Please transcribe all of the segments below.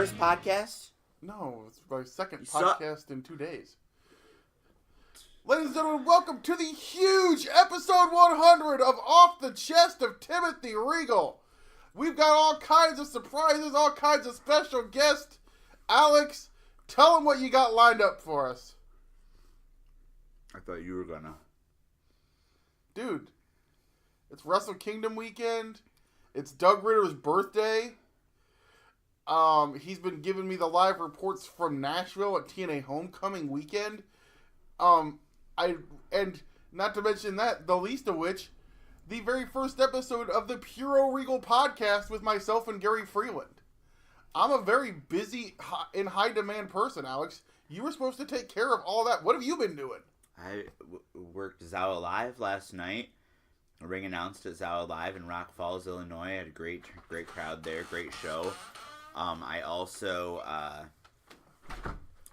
first podcast? No, it's my second podcast in 2 days. Ladies and gentlemen, welcome to the huge episode 100 of Off the Chest of Timothy Regal. We've got all kinds of surprises, all kinds of special guests. Alex, tell them what you got lined up for us. I thought you were gonna. Dude, it's Wrestle Kingdom weekend. It's Doug Ritter's birthday. He's been giving me the live reports from Nashville at TNA Homecoming weekend. And not to mention that, the least of which, the very first episode of the Puro Regal podcast with myself and Gary Freeland. I'm a very busy, in high demand person, Alex. You were supposed to take care of all that. What have you been doing? I worked Zow Live last night. A ring announced at Zow Live in Rock Falls, Illinois. I had a great crowd there, great show. I also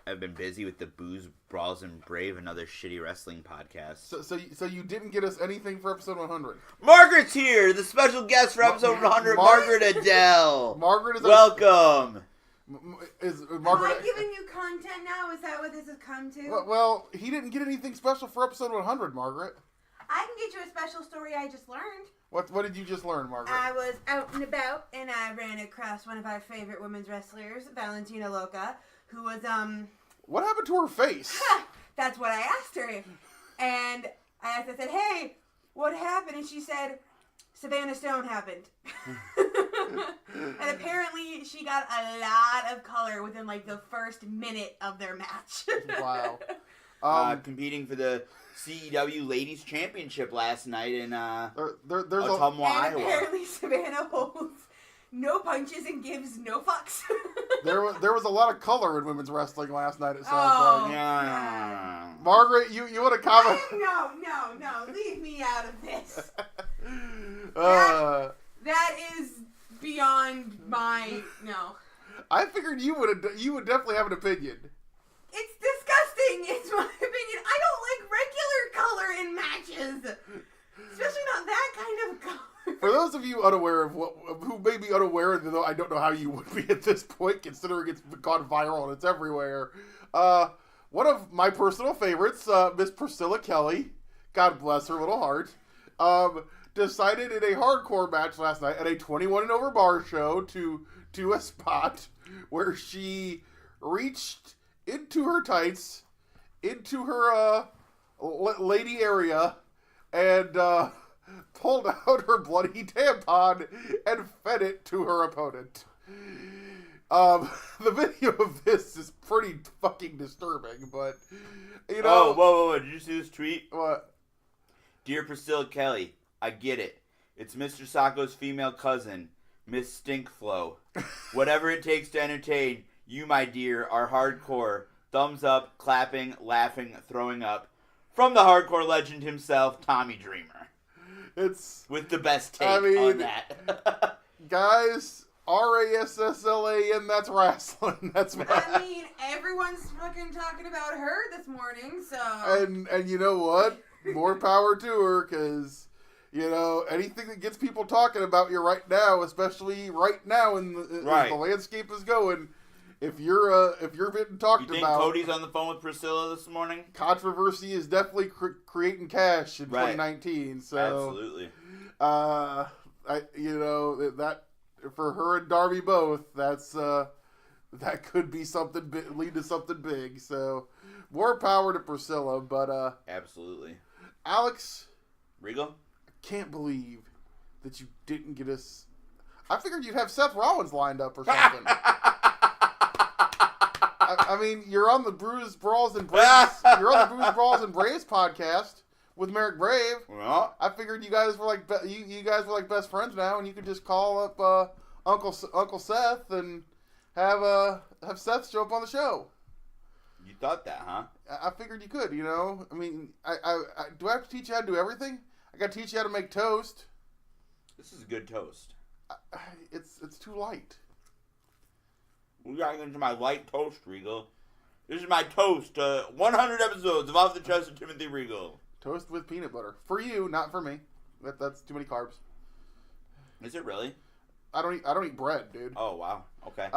have been busy with the Booze, Brawls, and Brave, another shitty wrestling podcast. So you didn't get us anything for episode 100? Margaret's here, the special guest for episode 100, Margaret Adele. Margaret is welcome. Margaret? Am I giving you content now? Is that what this has come to? Well, he didn't get anything special for episode 100, Margaret. I can get you a special story I just learned. What did you just learn, Margaret? I was out and about, and I ran across one of our favorite women's wrestlers, Valentina Loca, who was, What happened to her face? That's what I asked her. And I said, hey, what happened? And she said, Savannah Stone happened. And apparently she got a lot of color within, like, the first minute of their match. Wow. Competing for the CEW Ladies Championship last night in there's Ottumwa, Iowa. Apparently Savannah holds no punches and gives no fucks. there was a lot of color in women's wrestling last night. It sounds like. Yeah. Margaret, you want to comment? No, leave me out of this. That is beyond my no. I figured you would definitely have an opinion. It's disgusting. It's my opinion. I don't like regular color in matches, especially not that kind of color. For those of you unaware of who may be unaware, though I don't know how you would be at this point, considering it's gone viral and it's everywhere. One of my personal favorites, Miss Priscilla Kelly, God bless her little heart, decided in a hardcore match last night at a 21 and over bar show to a spot where she reached into her tights, into her lady area, and pulled out her bloody tampon and fed it to her opponent. The video of this is pretty fucking disturbing, but, you know... Oh, whoa, did you see this tweet? What? Dear Priscilla Kelly, I get it. It's Mr. Sacco's female cousin, Miss Stinkflow. Whatever it takes to entertain, you, my dear, are hardcore. Thumbs up, clapping, laughing, throwing up. From the hardcore legend himself, Tommy Dreamer. It's... With the best take on that. Guys... RASSLAN, that's wrestling. That's I mean, everyone's fucking talking about her this morning, so... And you know what? More power to her, because, you know, anything that gets people talking about you right now, especially right now as the landscape is going, if you're getting talked about... You think Cody's on the phone with Priscilla this morning? Controversy is definitely creating cash in 2019, so... Absolutely. That... For her and Darby both, that could be something lead to something big. So, more power to Priscilla. But absolutely, Alex Regal, I can't believe that you didn't get us. I figured you'd have Seth Rollins lined up or something. I mean, you're on the Bruise Brawls and Braves. You're on the Bruise Brawls and Braves podcast with Merrick Brave. Well, I figured you guys were like you guys were like best friends now, and you could just call up Uncle Seth and have Seth show up on the show. You thought that, huh? I figured you could. You know, I mean, I do I have to teach you how to do everything? I got to teach you how to make toast. This is good toast. It's too light. We got to get into my light toast, Regal. This is my toast. 100 episodes of Off the Chest of Timothy Regal. Toast with peanut butter. For you, not for me. That's too many carbs. Is it really? I don't eat bread, dude. Oh, wow. Okay.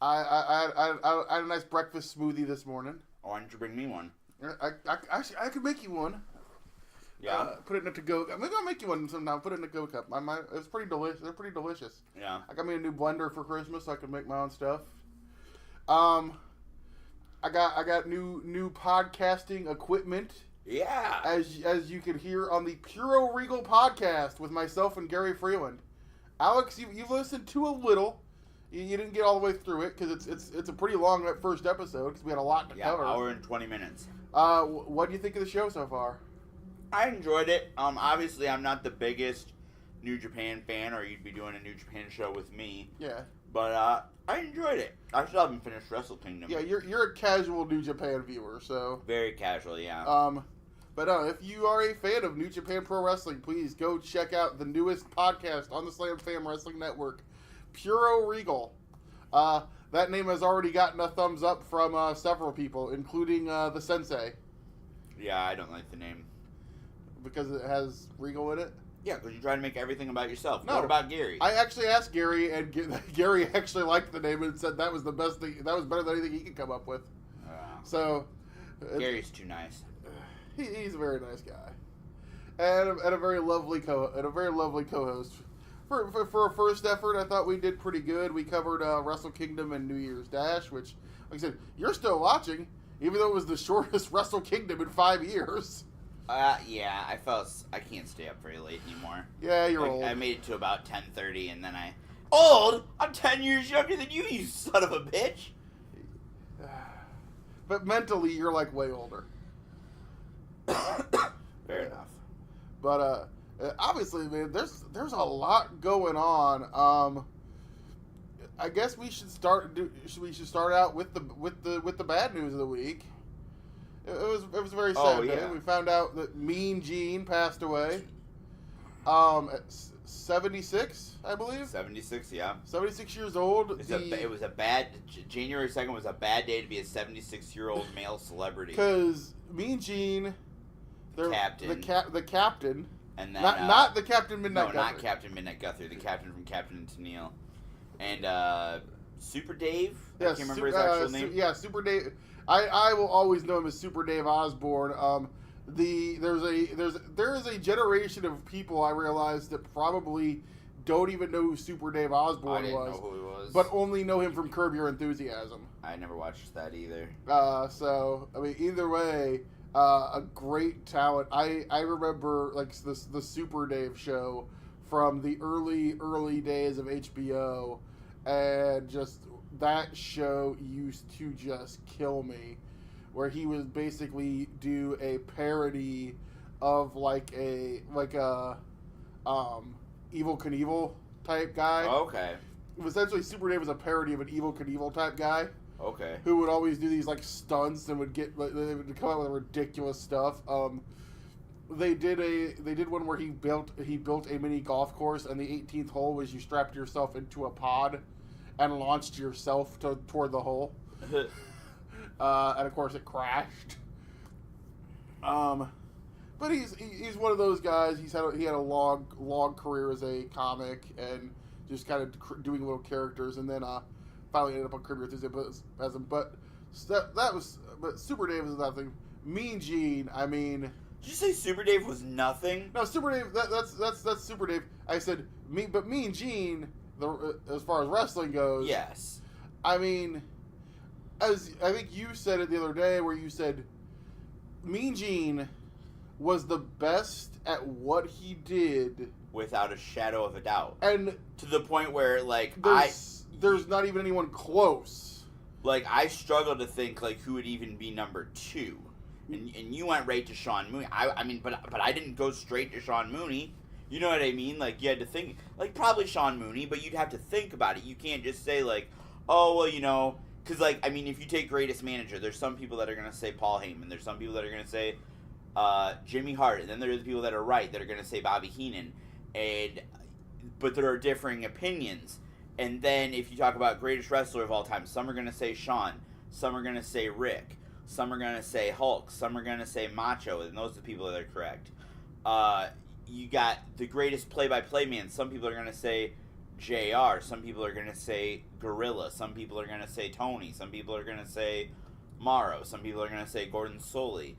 I had a nice breakfast smoothie this morning. Why don't you bring me one? I could make you one. Yeah. Put it in a to-go. Maybe I'll make you one sometime. Put it in a go cup. It's pretty delicious. They're pretty delicious. Yeah. I got me a new blender for Christmas, so I can make my own stuff. I got new podcasting equipment. Yeah. As you can hear on the Puro Regal podcast with myself and Gary Freeland. Alex, you've listened to a little. You didn't get all the way through it because it's a pretty long first episode because we had a lot to cover. Hour and 20 minutes. What do you think of the show so far? I enjoyed it. Obviously, I'm not the biggest New Japan fan, or you'd be doing a New Japan show with me. Yeah. But I enjoyed it. I still haven't finished Wrestle Kingdom. Yeah, you're a casual New Japan viewer, so Very casual, yeah. But if you are a fan of New Japan Pro Wrestling, please go check out the newest podcast on the Slam Fam Wrestling Network, Puro Regal. That name has already gotten a thumbs up from several people, including the Sensei, Yeah, I don't like the name. because it has Regal in it. Yeah, because you try to make everything about yourself. No. What about Gary? I actually asked Gary, and Gary actually liked the name and said that was the best thing. That was better than anything he could come up with. So Gary's too nice. he's a very nice guy, and a very lovely co-host. For a first effort, I thought we did pretty good. We covered Wrestle Kingdom and New Year's Dash, which, like I said, you're still watching, even though it was the shortest Wrestle Kingdom in 5 years. Yeah, I can't stay up very late anymore. Yeah, you're old. I made it to about 10:30, and then Old? I'm 10 years younger than you son of a bitch! But mentally, you're like way older. Fair enough. But obviously, man, there's a lot going on. I guess we should start out with the bad news of the week. It was a very sad day. We found out that Mean Gene passed away. At 76, I believe. 76, yeah. 76 years old. January 2nd was a bad day to be a 76-year-old male celebrity. Because Mean Gene, the captain, and then not the Captain Midnight Guthrie. No, not Captain Midnight Guthrie. The captain from Captain and Tennille, and Super Dave. I can't remember his actual name. Super Dave. I will always know him as Super Dave Osborne. There is a generation of people I realized that probably don't even know who Super Dave Osborne I didn't know who he was, but only know him from Curb Your Enthusiasm. I never watched that either. So I mean, either way, a great talent. I remember like the Super Dave show from the early days of HBO, and just that show used to just kill me, where he would basically do a parody of like a Evel Knievel type guy. Okay. Essentially, Super Dave was a parody of an Evel Knievel type guy. Okay. Who would always do these like stunts and would get they would come out with ridiculous stuff. They did one where he built a mini golf course, and the 18th hole was you strapped yourself into a pod and launched yourself toward the hole. And of course it crashed. But he's one of those guys. He had a long career as a comic and just kind of doing little characters, and then finally ended up on Curb Your Enthusiasm. But Super Dave is nothing. Mean Gene, I mean. Did you say Super Dave was nothing? No, Super Dave. That's Super Dave. I said Mean Gene. As far as wrestling goes, yes. I mean, as I think you said it the other day, where you said Mean Gene was the best at what he did, without a shadow of a doubt, and to the point where there's not even anyone close. Like, I struggle to think like who would even be number 2, and you went right to Sean Mooney. I mean, but I didn't go straight to Sean Mooney. You know what I mean? Like, you had to think, like, probably Sean Mooney, but you'd have to think about it. You can't just say, like, oh, well, you know, because, like, I mean, if you take Greatest Manager, there's some people that are going to say Paul Heyman. There's some people that are going to say Jimmy Hart. And then there's the people that are right that are going to say Bobby Heenan. But there are differing opinions. And then if you talk about Greatest Wrestler of all time, some are going to say Shawn. Some are going to say Rick. Some are going to say Hulk. Some are going to say Macho. And those are the people that are correct. You got the greatest play-by-play man. Some people are going to say JR. Some people are going to say Gorilla. Some people are going to say Tony. Some people are going to say Morrow. Some people are going to say Gordon Soley.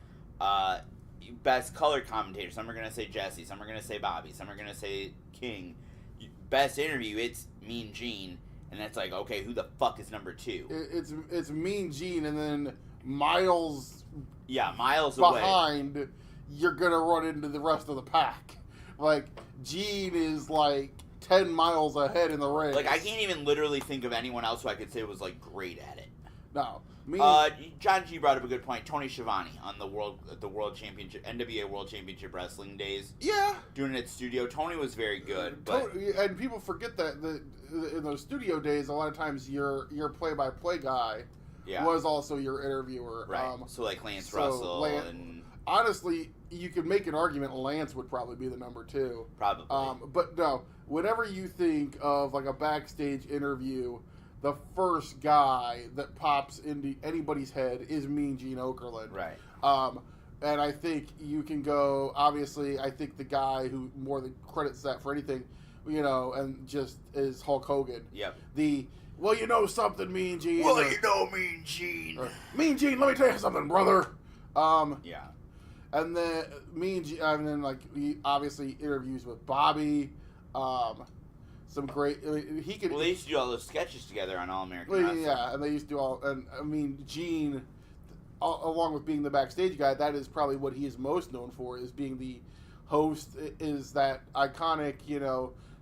Best color commentator. Some are going to say Jesse. Some are going to say Bobby. Some are going to say King. Best interview, it's Mean Gene. And that's like, okay, who the fuck is number 2? It's Mean Gene, and then miles away. Behind, you're going to run into the rest of the pack. Like, Gene is like 10 miles ahead in the race. Like, I can't even literally think of anyone else who I could say was, like, great at it. No. John G brought up a good point. Tony Schiavone on the World Championship, NWA World Championship Wrestling days. Yeah. Doing it at studio. Tony was very good. But and people forget that in those studio days, a lot of times your play-by-play guy was also your interviewer. Right. So, like, Lance Russell and... Honestly, you could make an argument Lance would probably be the number 2. Probably. But no, whenever you think of, like, a backstage interview... The first guy that pops into anybody's head is Mean Gene Okerlund. Right. And I think you can go, obviously, I think the guy who more than credits that for anything, and just is Hulk Hogan. Yep. Well, you know something, Mean Gene. Well, you know Mean Gene. Mean Gene, let me tell you something, brother. Yeah. And then Mean Gene, and then, like, he obviously interviews with Bobby. Some great. He could. Well, they used to do all those sketches together on All American Wrestling. Yeah, and they used to do all. And I mean, Gene, along with being the backstage guy, that is probably what he is most known for, is being the host. Is that iconic,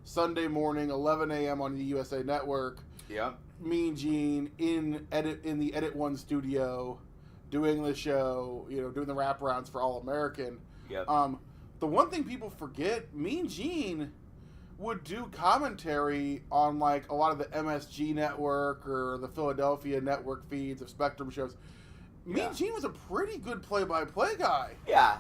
Sunday morning, 11 a.m. on the USA Network. Yeah. Mean Gene in the Edit One studio, doing the show. Doing the wraparounds for All American. Yep. The one thing people forget, Mean Gene would do commentary on, like, a lot of the MSG network or the Philadelphia network feeds of Spectrum shows. Mean Gene was a pretty good play-by-play guy. Yeah.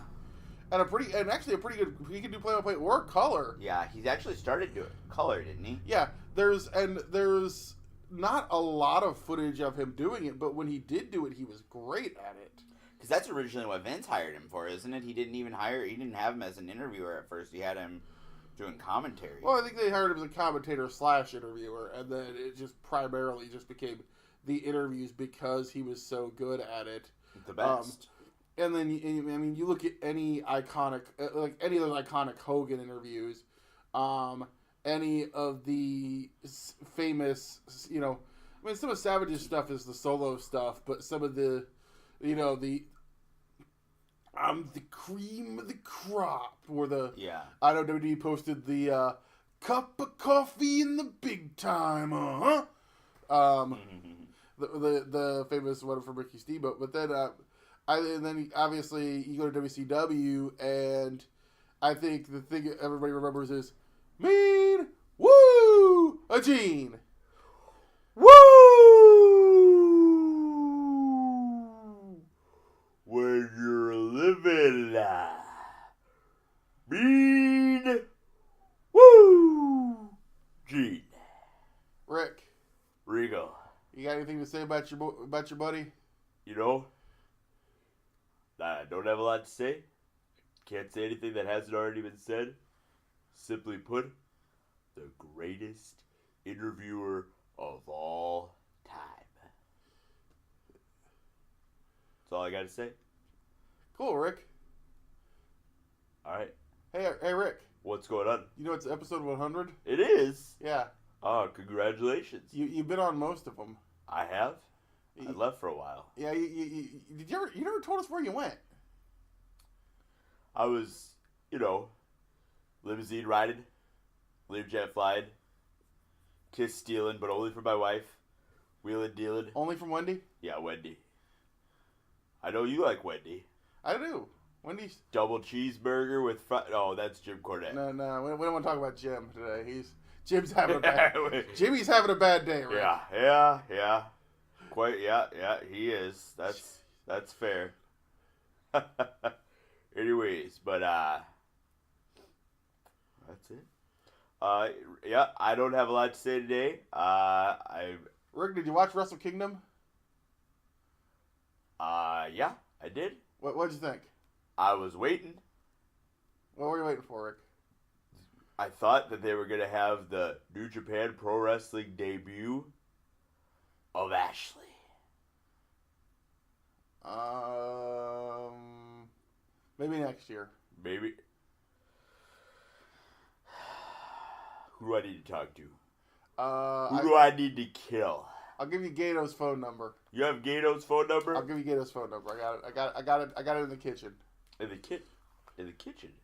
And actually a pretty good, he could do play-by-play or color. Yeah, he's actually started doing color, didn't he? Yeah, there's not a lot of footage of him doing it, but when he did do it, he was great at it. Because that's originally what Vince hired him for, isn't it? He didn't have him as an interviewer at first. He had him doing commentary. Well, I think they hired him as a commentator/interviewer, and then it just primarily just became the interviews because he was so good at it. The best. And then, you look at any iconic, like any of those iconic Hogan interviews, any of the famous, some of Savage's stuff is the solo stuff, but some of the, I'm the cream of the crop. Or I know WWE posted the cup of coffee in the big time, the famous one from Ricky Steamboat. But then, then obviously you go to WCW, and I think the thing everybody remembers is Mean Gene. Woo! When you're living Mean Gene. Rick. Regal. You got anything to say about your buddy? I don't have a lot to say. Can't say anything that hasn't already been said. Simply put, the greatest interviewer of all time. That's all I got to say. Cool, Rick. All right. Hey, Rick. What's going on? You know it's episode 100? It is? Yeah. Oh, congratulations. You've been on most of them. I have? I left for a while. Yeah, you never told us where you went. I was, limousine riding, Learjet flying, kiss stealing, but only for my wife, wheeling dealing. Only from Wendy? Yeah, Wendy. I know you like Wendy. I do. Wendy's double cheeseburger with oh, that's Jim Cornette. No, we don't want to talk about Jim today. Jimmy's having a bad day, right? Yeah. Quite, yeah, he is. That's fair. Anyways, but that's it. Yeah, I don't have a lot to say today. Rick, did you watch Wrestle Kingdom? Yeah, I did. What'd you think? I was waiting. What were you waiting for, Rick? I thought that they were going to have the New Japan Pro Wrestling debut of Ashley. Maybe next year. Maybe. Who do I need to talk to? Who do I need to kill? I'll give you Gato's phone number. You have Gato's phone number? I'll give you Gato's phone number. I got it in the kitchen. In the kitchen?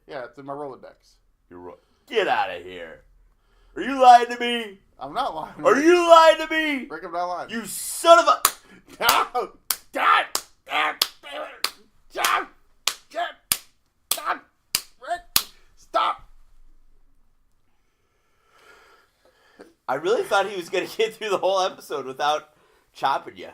Yeah, it's in my Rolodex. Get out of here. Are you lying to me? I'm not lying. Are you lying to me? Rick, I'm not lying. You son of a... No! God! Stop! Rick! Stop! I really thought he was going to get through the whole episode without chopping you.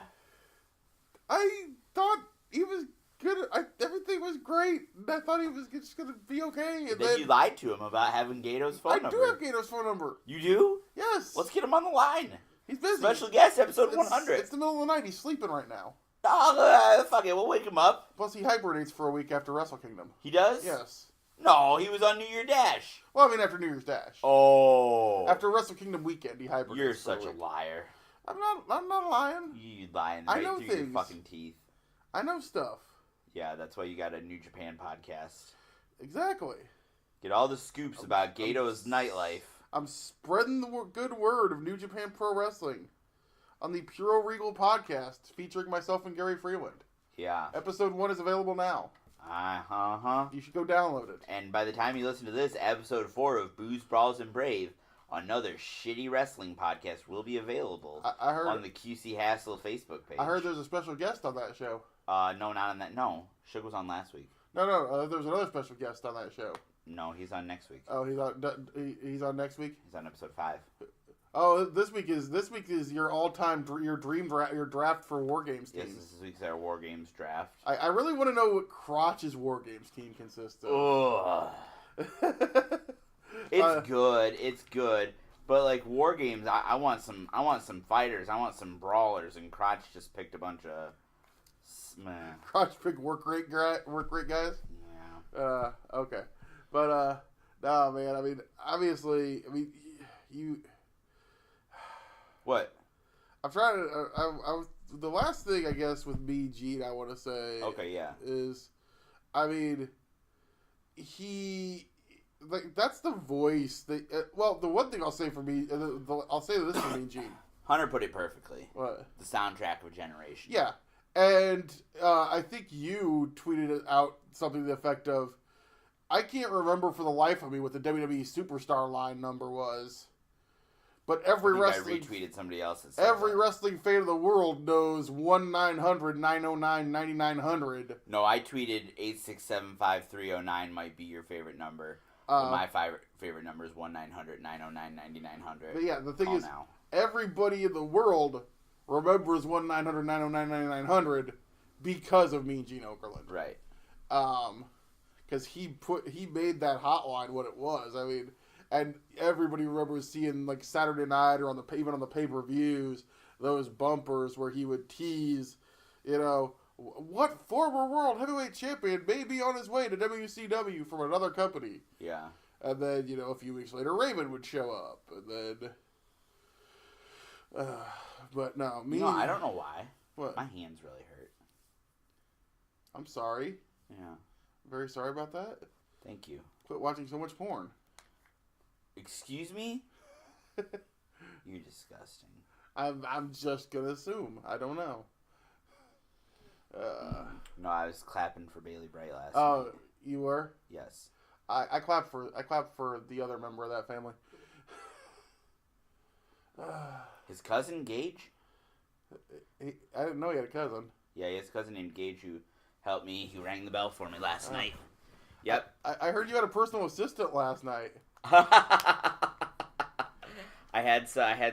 I thought he was good. Everything was great. I thought he was just going to be okay. And then you lied to him about having Gato's phone number. I do have Gato's phone number. You do? Yes. Let's get him on the line. He's busy. Special guest, episode 100. It's the middle of the night. He's sleeping right now. Oh, fuck it. We'll wake him up. Plus, he hibernates for a week after Wrestle Kingdom. He does? Yes. No, he was on New Year Dash. Well, I mean, after New Year's Dash. Oh. After Wrestle Kingdom weekend, he hibernates. You're such a liar. I'm not lying. You lying I right know through your things. fucking teeth. I know stuff. Yeah, that's why you got a New Japan podcast. Exactly. Get all the scoops about Gato's nightlife. I'm spreading the good word of New Japan Pro Wrestling on the Puro Regal podcast featuring myself and Gary Freeland. Yeah. Episode 1 is available now. Uh-huh. You should go download it. And by the time you listen to this, episode 4 of Booze, Brawls, and Brave, another shitty wrestling podcast will be available I heard on the QC Hassle Facebook page. I heard there's a special guest on that show. No, not on that. No, Suge was on last week. No, there's another special guest on that show. No, he's on next week. Oh, he's on next week? He's on episode 5. Oh, this week is your all-time your draft for War Games team. Yes, this week's our War Games draft. I really want to know what Crotch's War Games team consists of. Ugh. It's good. It's good. But like War Games, I want some fighters. I want some brawlers, and Crotch just picked a bunch of Crotch picked work rate guys. Yeah. Okay, but no, man. I mean, obviously, you. What? I'm trying to. I was the last thing I guess with me, Gene. I want to say. Okay. Yeah. Is, I mean, he. Like that's the voice. Well, the one thing I'll say for me, I'll say this for me, Gene. Hunter put it perfectly. What? The soundtrack of a generation. Yeah, and I think you tweeted out something to the effect of, I can't remember for the life of me what the WWE Superstar line number was, but I retweeted somebody else's. Every wrestling fan of the world knows 1-900-909-9900. No, I tweeted 8675309 might be your favorite number. My favorite number is 1-900-909-9900. But yeah, the thing is, everybody in the world remembers 1-900-909-9900 because of Mean Gene Okerlund. Right. Because he made that hotline what it was. I mean, and everybody remembers seeing like Saturday night or even on the pay-per-views those bumpers where he would tease, what former world heavyweight champion may be on his way to WCW from another company. Yeah. And then, a few weeks later, Raven would show up. And then... but no, me... No, I don't know why. What? My hands really hurt. I'm sorry. Yeah. Very sorry about that. Thank you. Quit watching so much porn. Excuse me? You're disgusting. I'm just going to assume. I don't know. No, I was clapping for Bailey Bright last night. night. You were? Yes. I clapped for the other member of that family. His cousin Gage? I didn't know he had a cousin. Yeah, he has a cousin named Gage who helped me. He rang the bell for me last night. Yep. I heard you had a personal assistant last night. I had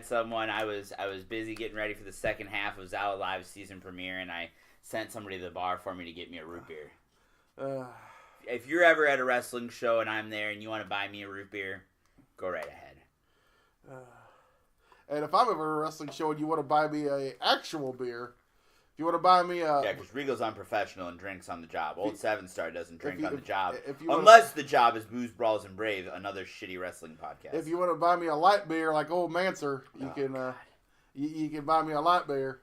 someone. I was busy getting ready for the second half of Zao Live's season premiere, and I sent somebody to the bar for me to get me a root beer. If you're ever at a wrestling show and I'm there and you want to buy me a root beer, go right ahead. And if I'm ever at a wrestling show and you want to buy me a actual beer, If you want to buy me a... Yeah, because Regal's unprofessional and drinks on the job. Old 7-Star doesn't drink on the job. Wanna, unless the job is Booze, Brawls, and Brave, another shitty wrestling podcast. If you want to buy me a light beer like old Manser, you can you can buy me a light beer.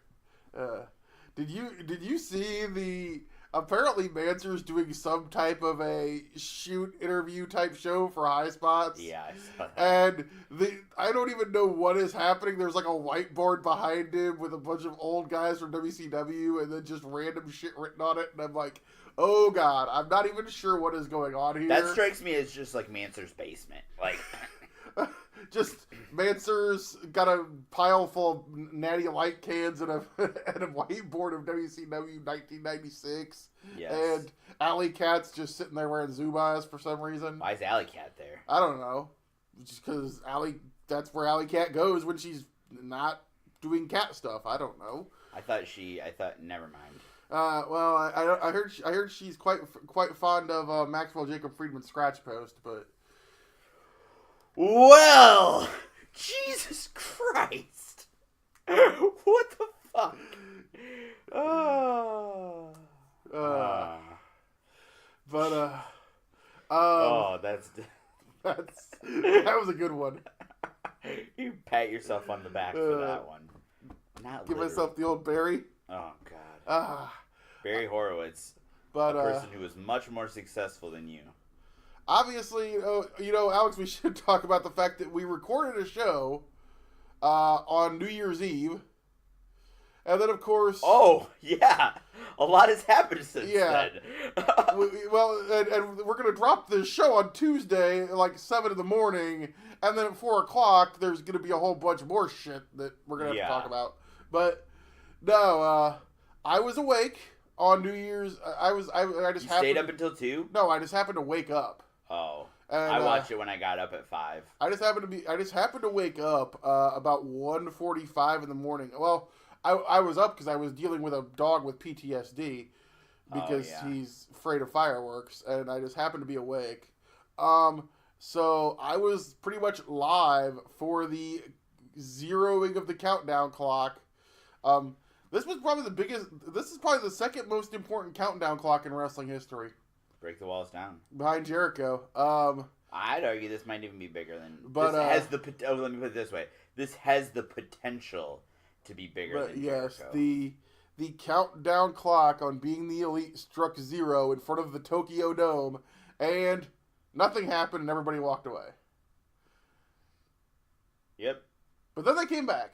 Did you see the... Apparently Manser's doing some type of a shoot interview type show for High Spots. Yeah, I saw that. And I don't even know what is happening. There's like a whiteboard behind him with a bunch of old guys from WCW and then just random shit written on it. And I'm like, oh God, I'm not even sure what is going on here. That strikes me as just like Manser's basement. Like... Just Manser's got a pile full of Natty Light cans and a whiteboard of WCW 1996. Yes. And Alley Cat's just sitting there wearing Zubas for some reason. Why is Alley Cat there? I don't know. Just because that's where Alley Cat goes when she's not doing cat stuff. I don't know. Never mind. Well, I heard she's quite fond of Maxwell Jacob Friedman's scratch post, but. Well, Jesus Christ. What the fuck? That was a good one. You pat yourself on the back for that one. Not give literally. myself the old Barry. Oh, God. Barry Horowitz. But, a person who was much more successful than you. Obviously, Alex, we should talk about the fact that we recorded a show on New Year's Eve. And then, of course... Oh, yeah. A lot has happened since then. and we're going to drop this show on Tuesday, like 7 in the morning. And then at 4 o'clock, there's going to be a whole bunch more shit that we're going to have to talk about. But, no, I was awake on New Year's. You stayed up until 2? No, I just happened to wake up. Oh, and, I watched it when I got up at 5. I just happened to wake up about 1:45 in the morning. Well, I was up because I was dealing with a dog with PTSD because he's afraid of fireworks, and I just happened to be awake. So I was pretty much live for the zeroing of the countdown clock. This is probably the second most important countdown clock in wrestling history. Break the walls down. Behind Jericho. I'd argue this might even be bigger than... But, let me put it this way. This has the potential to be bigger than Jericho. Yes, the countdown clock on Being the Elite struck 0 in front of the Tokyo Dome, and nothing happened and everybody walked away. Yep. But then they came back.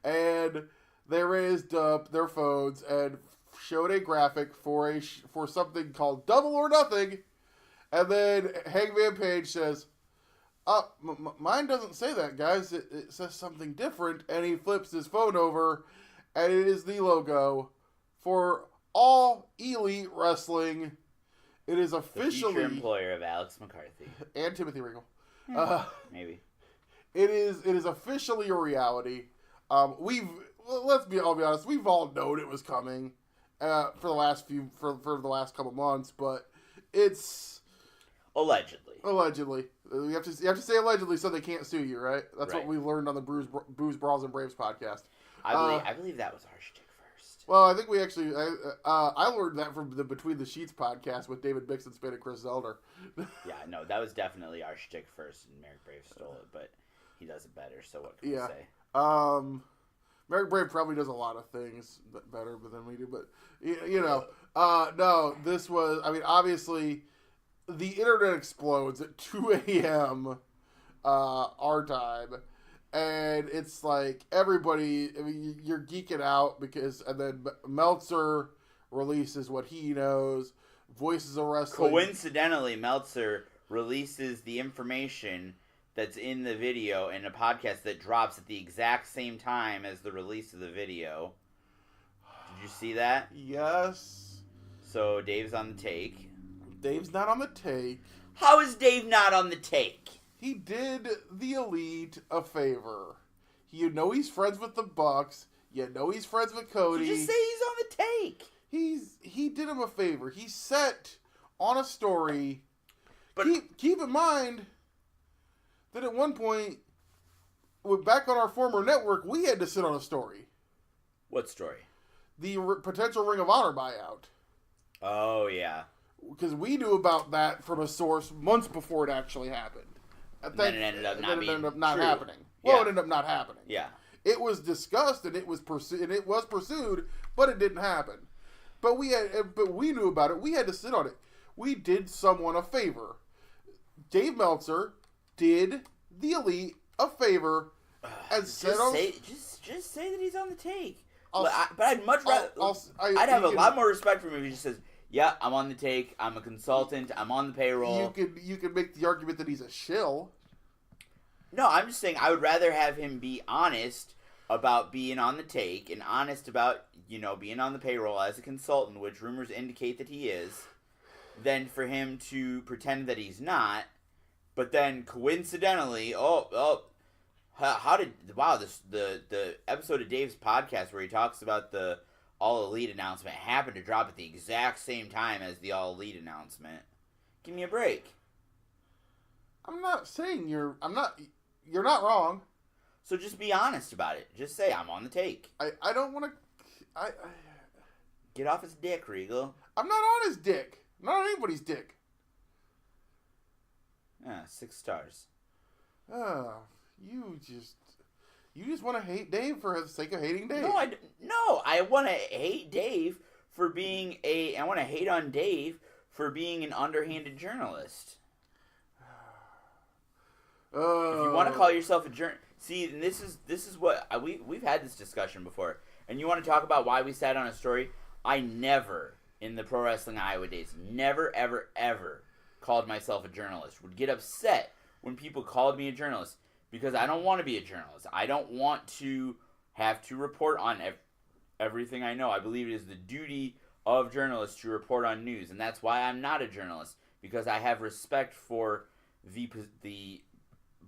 And they raised up their phones and showed a graphic for something called Double or Nothing, and then Hangman Page says, mine doesn't say that, guys. It says something different, and he flips his phone over, and it is the logo for All Elite Wrestling. It is officially... The future employer of Alex McCarthy. And Timothy Regal. Maybe. It is officially a reality. I'll be honest, we've all known it was coming. For the last couple months, but it's allegedly. You have to say allegedly so they can't sue you, right? That's right. what we learned on the Booze, Brawls, and Braves podcast. I believe that was our shtick first. Well, I think we actually I learned that from the Between the Sheets podcast with David Bixenspan and Chris Zelder. Yeah, no, that was definitely our shtick first, and Merrick Brave stole it, but he does it better. So what can we say? Merrick Brave probably does a lot of things better than we do, but, no, this was, obviously, the internet explodes at 2 a.m. Our time, and it's like, everybody, you're geeking out, and then Meltzer releases what he knows, Voices of Wrestling. Coincidentally, Meltzer releases the information that's in the video in a podcast that drops at the exact same time as the release of the video. Did you see that? Yes. So Dave's on the take. Dave's not on the take. How is Dave not on the take? He did the Elite a favor. He's friends with the Bucks. He's friends with Cody. So just say he's on the take. He did him a favor. He set on a story. But keep in mind that at one point, back on our former network, we had to sit on a story. What story? the potential Ring of Honor buyout. Oh, yeah. Because we knew about that from a source months before it actually happened. Then it ended up not happening. Yeah. Well, it ended up not happening. Yeah. It was discussed and it was pursued, but it didn't happen. But we knew about it. We had to sit on it. We did someone a favor. Dave Meltzer did the Elite a favor and just say that he's on the take. But I'd much rather. I'd have a lot more respect for him if he just says, "Yeah, I'm on the take. I'm a consultant. I'm on the payroll." You could make the argument that he's a shill. No, I'm just saying I would rather have him be honest about being on the take and honest about, being on the payroll as a consultant, which rumors indicate that he is, than for him to pretend that he's not. But then coincidentally, the episode of Dave's podcast where he talks about the All Elite announcement happened to drop at the exact same time as the All Elite announcement. Give me a break. I'm not saying you're not wrong. So just be honest about it. Just say, I'm on the take. I don't want to... Get off his dick, Regal. I'm not on his dick. I'm not on anybody's dick. 6 stars. You just want to hate Dave for the sake of hating Dave. No, I want to hate Dave for being I want to hate on Dave for being an underhanded journalist. If you want to call yourself a journalist... See, and this is what... We've had this discussion before. And you want to talk about why we sat on a story? I never, in the Pro Wrestling Iowa days, never, ever, ever called myself a journalist. Would get upset when people called me a journalist because I don't want to be a journalist. I don't want to have to report on everything I know. I believe it is the duty of journalists to report on news, and that's why I'm not a journalist, because I have respect for the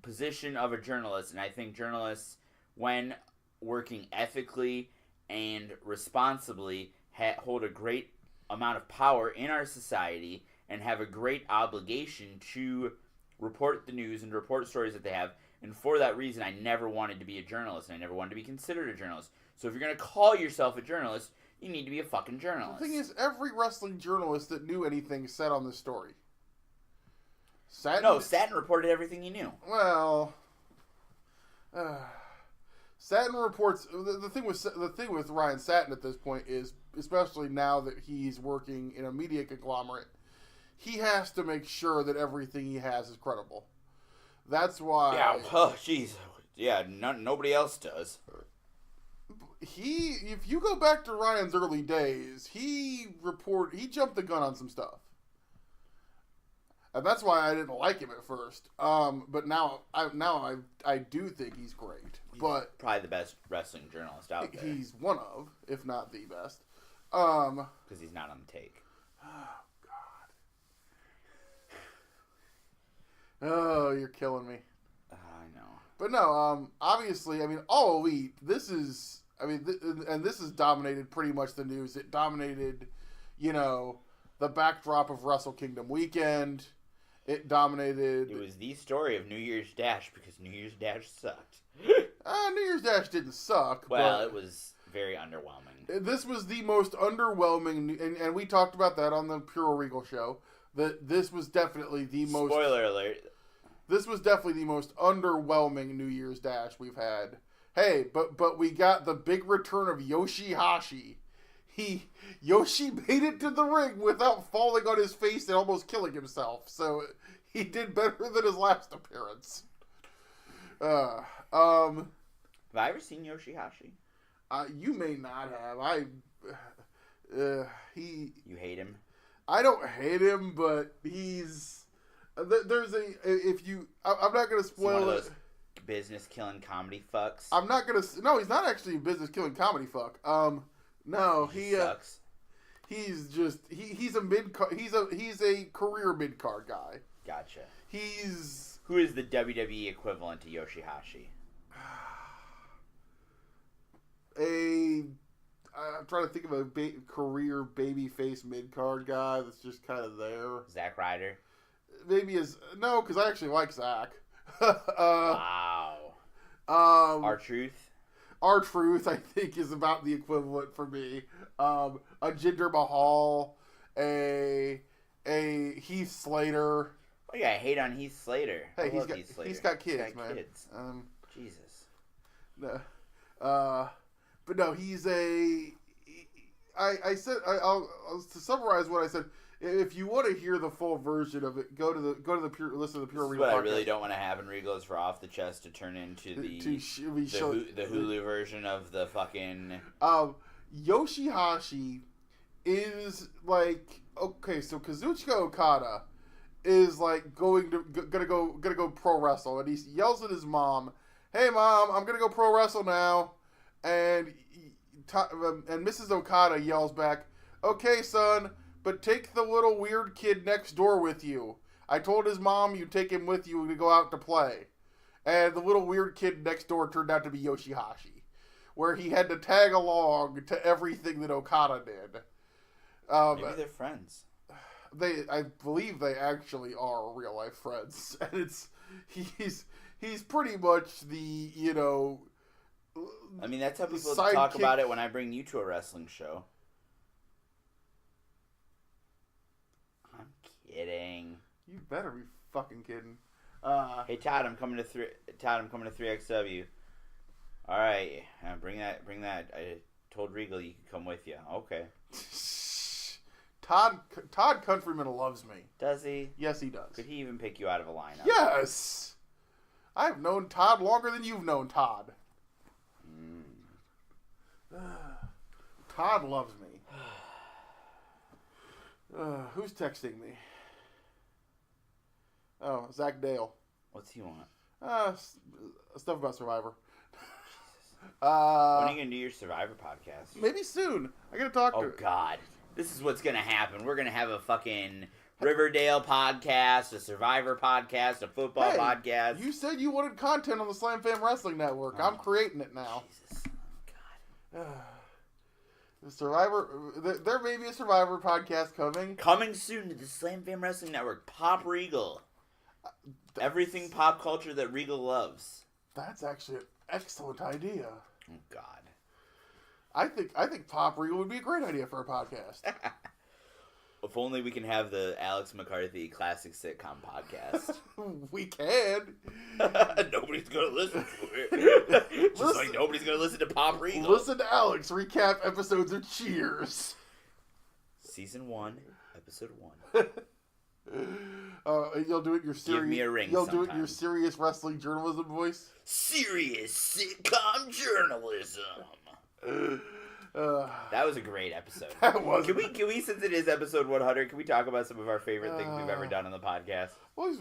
position of a journalist, and I think journalists, when working ethically and responsibly, hold a great amount of power in our society and have a great obligation to report the news and report stories that they have. And for that reason, I never wanted to be a journalist, and I never wanted to be considered a journalist. So if you're going to call yourself a journalist, you need to be a fucking journalist. The thing is, every wrestling journalist that knew anything said on this story. Satin reported everything he knew. Well, Satin reports. The thing with Ryan Satin at this point is, especially now that he's working in a media conglomerate, he has to make sure that everything he has is credible. That's why. Yeah. Oh, jeez. Yeah. Nobody else does. If you go back to Ryan's early days, he jumped the gun on some stuff. And that's why I didn't like him at first. But now I do think he's great. But probably the best wrestling journalist out there. He's one of, if not the best. Because he's not on the take. Oh God. Oh, you're killing me. I know. But no. Obviously, All Elite. This is. And this has dominated pretty much the news. It dominated, the backdrop of Wrestle Kingdom weekend. It dominated... It was the story of New Year's Dash because New Year's Dash sucked. New Year's Dash didn't suck. Well, it was very underwhelming. This was the most underwhelming... And we talked about that on the Pure Regal show. That this was definitely the most... Spoiler alert. This was definitely the most underwhelming New Year's Dash we've had. Hey, but we got the big return of Yoshihashi. Yoshi made it to the ring without falling on his face and almost killing himself. So he did better than his last appearance. Have I ever seen Yoshihashi? You may not have. You hate him? I don't hate him, but he's... There's a... I'm not going to spoil it. Business killing comedy fucks. I'm not going to... No, he's not actually a business killing comedy fuck. No, he sucks. He's just he's a career mid-card guy. Gotcha. Who is the WWE equivalent to Yoshihashi? I'm trying to think of a career babyface mid-card guy that's just kind of there. Zack Ryder? Maybe no, because I actually like Zack. Wow. R-Truth? R-Truth, I think, is about the equivalent for me. A Jinder Mahal, a Heath Slater. Oh yeah, I hate on Heath Slater. Hey, Heath Slater. He's got kids, man. Kids. Jesus. No, but no, he's a. I'll to summarize what I said. If you want to hear the full version of it, go to the pure listen to the pure Regal. What podcast. I really don't want to happen, Regal, is for Off the Chest to turn into the Hulu version of the fucking. Yoshihashi is like, okay, so Kazuchika Okada is like gonna go pro wrestle, and he yells at his mom, "Hey mom, I'm gonna go pro wrestle now," and Mrs. Okada yells back, "Okay son, but take the little weird kid next door with you. I told his mom you'd take him with you to go out to play." And the little weird kid next door turned out to be Yoshihashi, where he had to tag along to everything that Okada did. Maybe they're friends. I believe they actually are real life friends, and he's pretty much the, you know. I mean, that's how people talk about it when I bring you to a wrestling show. I'm kidding. You better be fucking kidding. Hey Todd, I'm coming to 3XW. All right, bring that. I told Regal you could come with you. Okay. Todd Countryman loves me. Does he? Yes, he does. Could he even pick you out of a lineup? Yes. I've known Todd longer than you've known Todd. Todd loves me. Who's texting me? Oh, Zach Dale. What's he want? Stuff about Survivor. When are you going to do your Survivor podcast? Maybe soon. I got to talk to her. Oh, God. This is what's going to happen. We're going to have a fucking Riverdale podcast, a Survivor podcast, a football podcast. You said you wanted content on the Slam Fam Wrestling Network. Oh, I'm creating it now. Jesus. Oh, God. The Survivor. There may be a Survivor podcast coming. Coming soon to the Slam Fam Wrestling Network. Pop Regal. Everything pop culture that Regal loves. That's actually an excellent idea. Oh, God. I think Pop Regal would be a great idea for a podcast. If only we can have the Alex McCarthy classic sitcom podcast. We can. Nobody's going to listen to it. Just like nobody's going to listen to Pop Regal. Listen to Alex recap episodes of Cheers. Season 1, Episode 1. You'll do it your serious. Give me a ring You'll sometime. do it your serious wrestling journalism voice. Serious sitcom journalism. That was a great episode. That was. Can we, since it is episode 100, can we talk about some of our favorite things we've ever done on the podcast? Well, we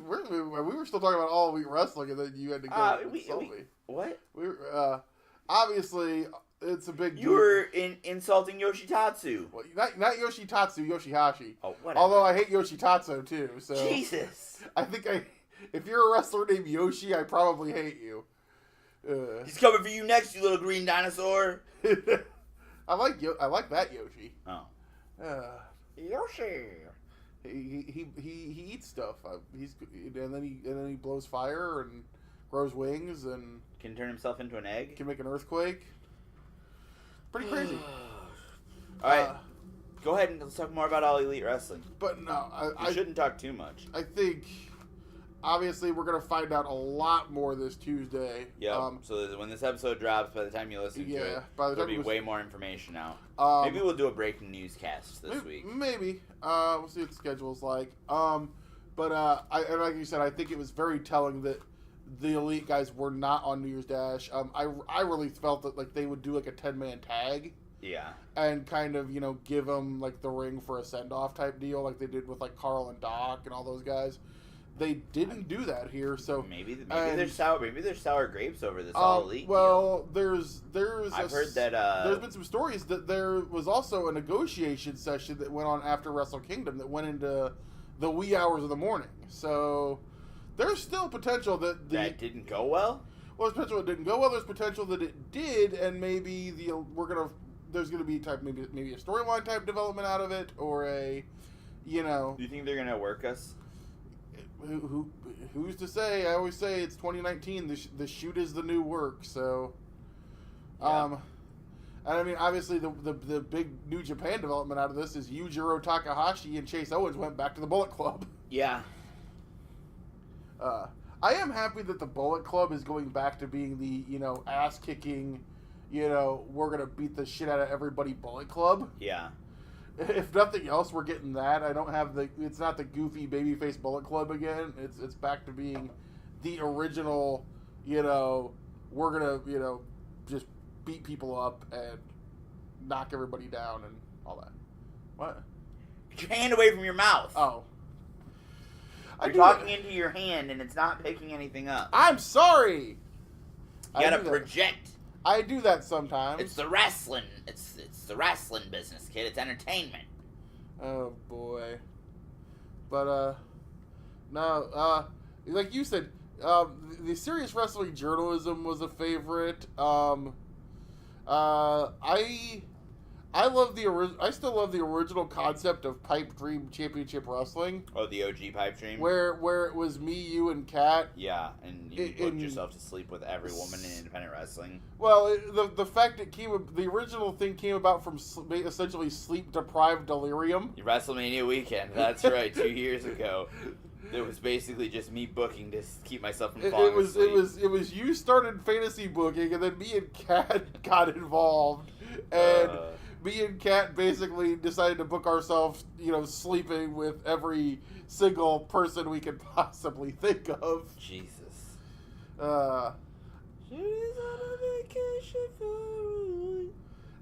were still talking about All Elite Wrestling, and then you had to go insult me. What? We were, obviously, it's a big. You were insulting Yoshitatsu. Well, not Yoshitatsu, Yoshihashi. Oh, whatever. Although I hate Yoshitatsu too. So Jesus. I think if you're a wrestler named Yoshi, I probably hate you. He's coming for you next, you little green dinosaur. I like that Yoshi. Oh. Yoshi. He eats stuff. And then he blows fire and grows wings and Can turn himself into an egg. can make an earthquake. Pretty crazy. All right. Go ahead and let's talk more about All Elite Wrestling. But no, I shouldn't talk too much. I think obviously we're gonna find out a lot more this Tuesday. Yeah. So when this episode drops, by the time you listen to it, there'll be way more information out. Maybe we'll do a breaking newscast this week. Maybe. We'll see what the schedule's like. But like you said, I think it was very telling that the Elite guys were not on New Year's Dash. I really felt that like they would do like a 10-man tag. Yeah. And kind of, give them like the ring for a send-off type deal like they did with like Carl and Doc and all those guys. They didn't do that here, so maybe there's sour grapes over this All Elite. Well, deal. I've heard that there's been some stories that there was also a negotiation session that went on after Wrestle Kingdom that went into the wee hours of the morning. So there's still potential that that didn't go well. Well, there's potential it didn't go well. There's potential that it did, and maybe there's gonna be maybe a storyline type development out of it, or a, Do you think they're gonna work us? Who's to say? I always say it's 2019. The shoot is the new work. So And I mean, obviously, the big New Japan development out of this is Yujiro Takahashi and Chase Owens went back to the Bullet Club. Yeah. I am happy that the Bullet Club is going back to being the, ass-kicking, we're going to beat the shit out of everybody Bullet Club. Yeah. If nothing else, we're getting that. I don't have it's not the goofy babyface Bullet Club again. It's back to being the original, we're going to, just beat people up and knock everybody down and all that. What? Get your hand away from your mouth. Oh. You're talking into your hand and it's not picking anything up. I'm sorry. You gotta project. I do that sometimes. It's the wrestling. It's the wrestling business, kid. It's entertainment. Oh boy. But no. Like you said, the serious wrestling journalism was a favorite. I still love the original concept of Pipe Dream Championship Wrestling. Oh, the OG Pipe Dream? Where it was me, you, and Kat. Yeah, and you booked yourself to sleep with every woman in independent wrestling. Well, the fact the original thing came about from essentially sleep-deprived delirium. WrestleMania weekend, that's right, 2 years ago. It was basically just me booking to keep myself from falling asleep. It was you started fantasy booking, and then me and Kat got involved, and me and Kat basically decided to book ourselves, sleeping with every single person we could possibly think of. Jesus. She's on a vacation for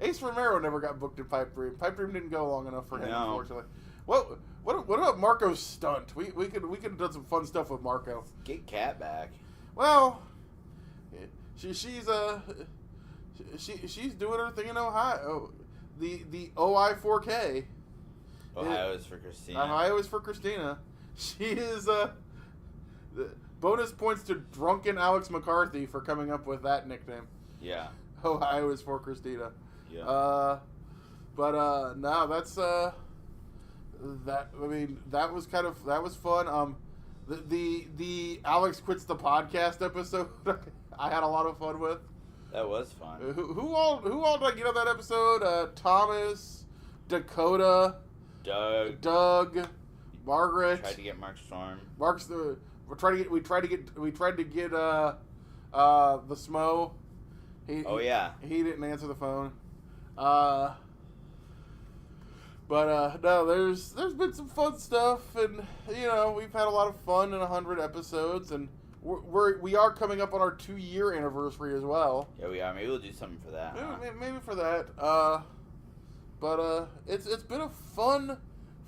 Ace Romero never got booked in Pipe Dream. Pipe Dream didn't go long enough for him, unfortunately. What about Marco's stunt? We could have done some fun stuff with Marco. Get Kat back. Well, she's doing her thing in Ohio. The OI4K. Ohio is for Christina. Ohio is for Christina. She is bonus points to drunken Alex McCarthy for coming up with that nickname. Yeah. Ohio is for Christina. Yeah. No, that's that. I mean, that was fun. The Alex quits the podcast episode. I had a lot of fun with. That was fun. Who all did I get on that episode? Thomas, Dakota, Doug, Margaret. Tried to get Mark Storm. We tried to get the Smo. He didn't answer the phone. But no, there's been some fun stuff, and we've had a lot of fun in 100 episodes, and we are coming up on our 2-year anniversary as well. Yeah, we are. Maybe we'll do something for that. Maybe for that. But it's been a fun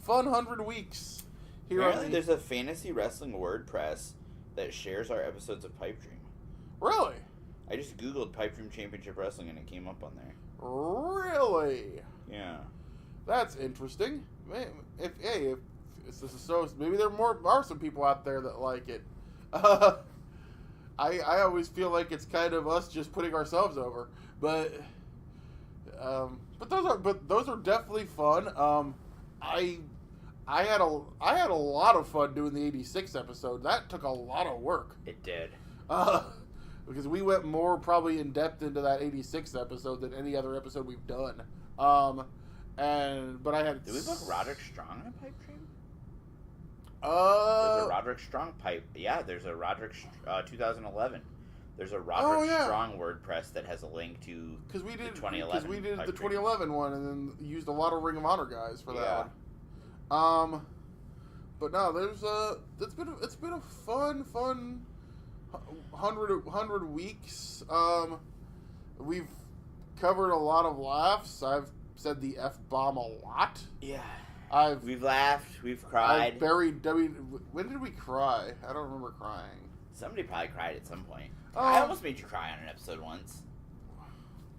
100 weeks. Apparently, there's a fantasy wrestling WordPress that shares our episodes of Pipe Dream. Really? I just Googled Pipe Dream Championship Wrestling and it came up on there. Really? Yeah. That's interesting. If this is so, maybe there are some people out there that like it. I always feel like it's kind of us just putting ourselves over, but those are definitely fun. I had a lot of fun doing the 86 episode. That took a lot of work. It did. Because we went more probably in depth into that 86 episode than any other episode we've done. But I had. Did we book Roderick Strong on a Pipe Dream? There's a Roderick Strong pipe. Yeah, there's a Roderick 2011. There's a Roderick Strong WordPress that has a link to the 2011. Because we did the 2011 one and then used a lot of Ring of Honor guys for that one. But no, it's been a fun 100 weeks. We've covered a lot of laughs. I've said the F-bomb a lot. Yeah. We've laughed. We've cried. I've buried when did we cry? I don't remember crying. Somebody probably cried at some point. I almost made you cry on an episode once.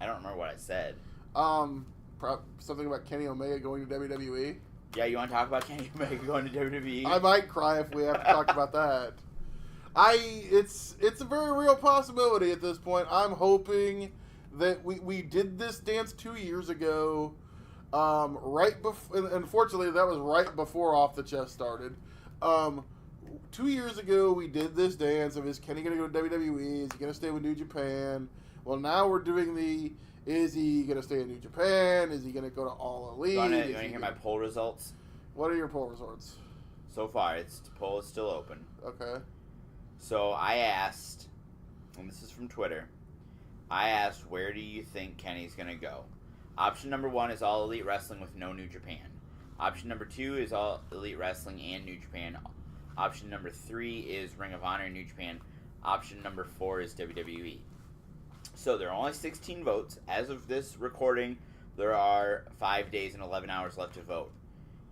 I don't remember what I said. Something about Kenny Omega going to WWE. Yeah, you want to talk about Kenny Omega going to WWE? I might cry if we have to talk about that. It's a very real possibility at this point. I'm hoping that we did this dance 2 years ago, right before. Unfortunately, that was right before Off the Chest started. 2 years ago, we did this dance of is Kenny going to go to WWE? Is he going to stay with New Japan? Well, now we're doing the. Is he gonna stay in New Japan? Is he gonna go to All Elite? You want to hear my poll results? What are your poll results? So far, the poll is still open. Okay. So I asked, and this is from Twitter. I asked, where do you think Kenny's gonna go? Option number 1 is All Elite Wrestling with no New Japan. Option number 2 is All Elite Wrestling and New Japan. Option number 3 is Ring of Honor and New Japan. Option number 4 is WWE. So there are only 16 votes. As of this recording, there are 5 days and 11 hours left to vote.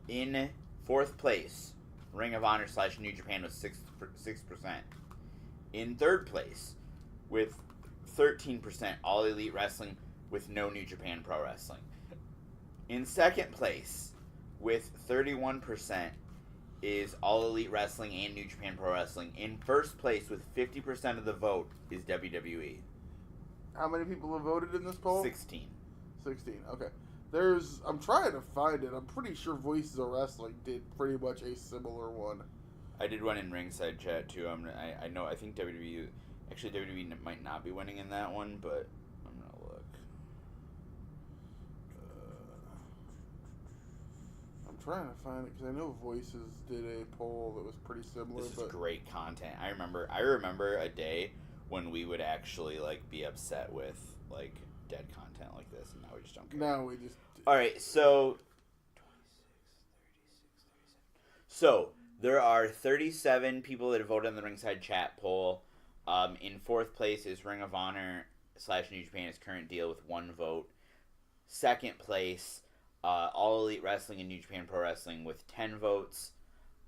In 4th place, Ring of Honor / New Japan with 6%. In 3rd place, with 13%, All Elite Wrestling with no New Japan Pro Wrestling. In 2nd place, with 31%, is All Elite Wrestling and New Japan Pro Wrestling. In 1st place, with 50% of the vote, is WWE. How many people have voted in this poll? 16. 16, okay. I'm trying to find it. I'm pretty sure Voices of Wrestling did pretty much a similar one. I did one in Ringside Chat, too. I think WWE... Actually, WWE might not be winning in that one, but I'm going to look. I'm trying to find it, because I know Voices did a poll that was pretty similar. This is great content. I remember a day when we would actually, be upset with, dead content like this, and now we just don't care. Now we just... Alright, so... So, there are 37 people that have voted on the Ringside Chat poll. In 4th place is Ring of Honor / New Japan's current deal with 1 vote. 2nd place, All Elite Wrestling and New Japan Pro Wrestling with 10 votes.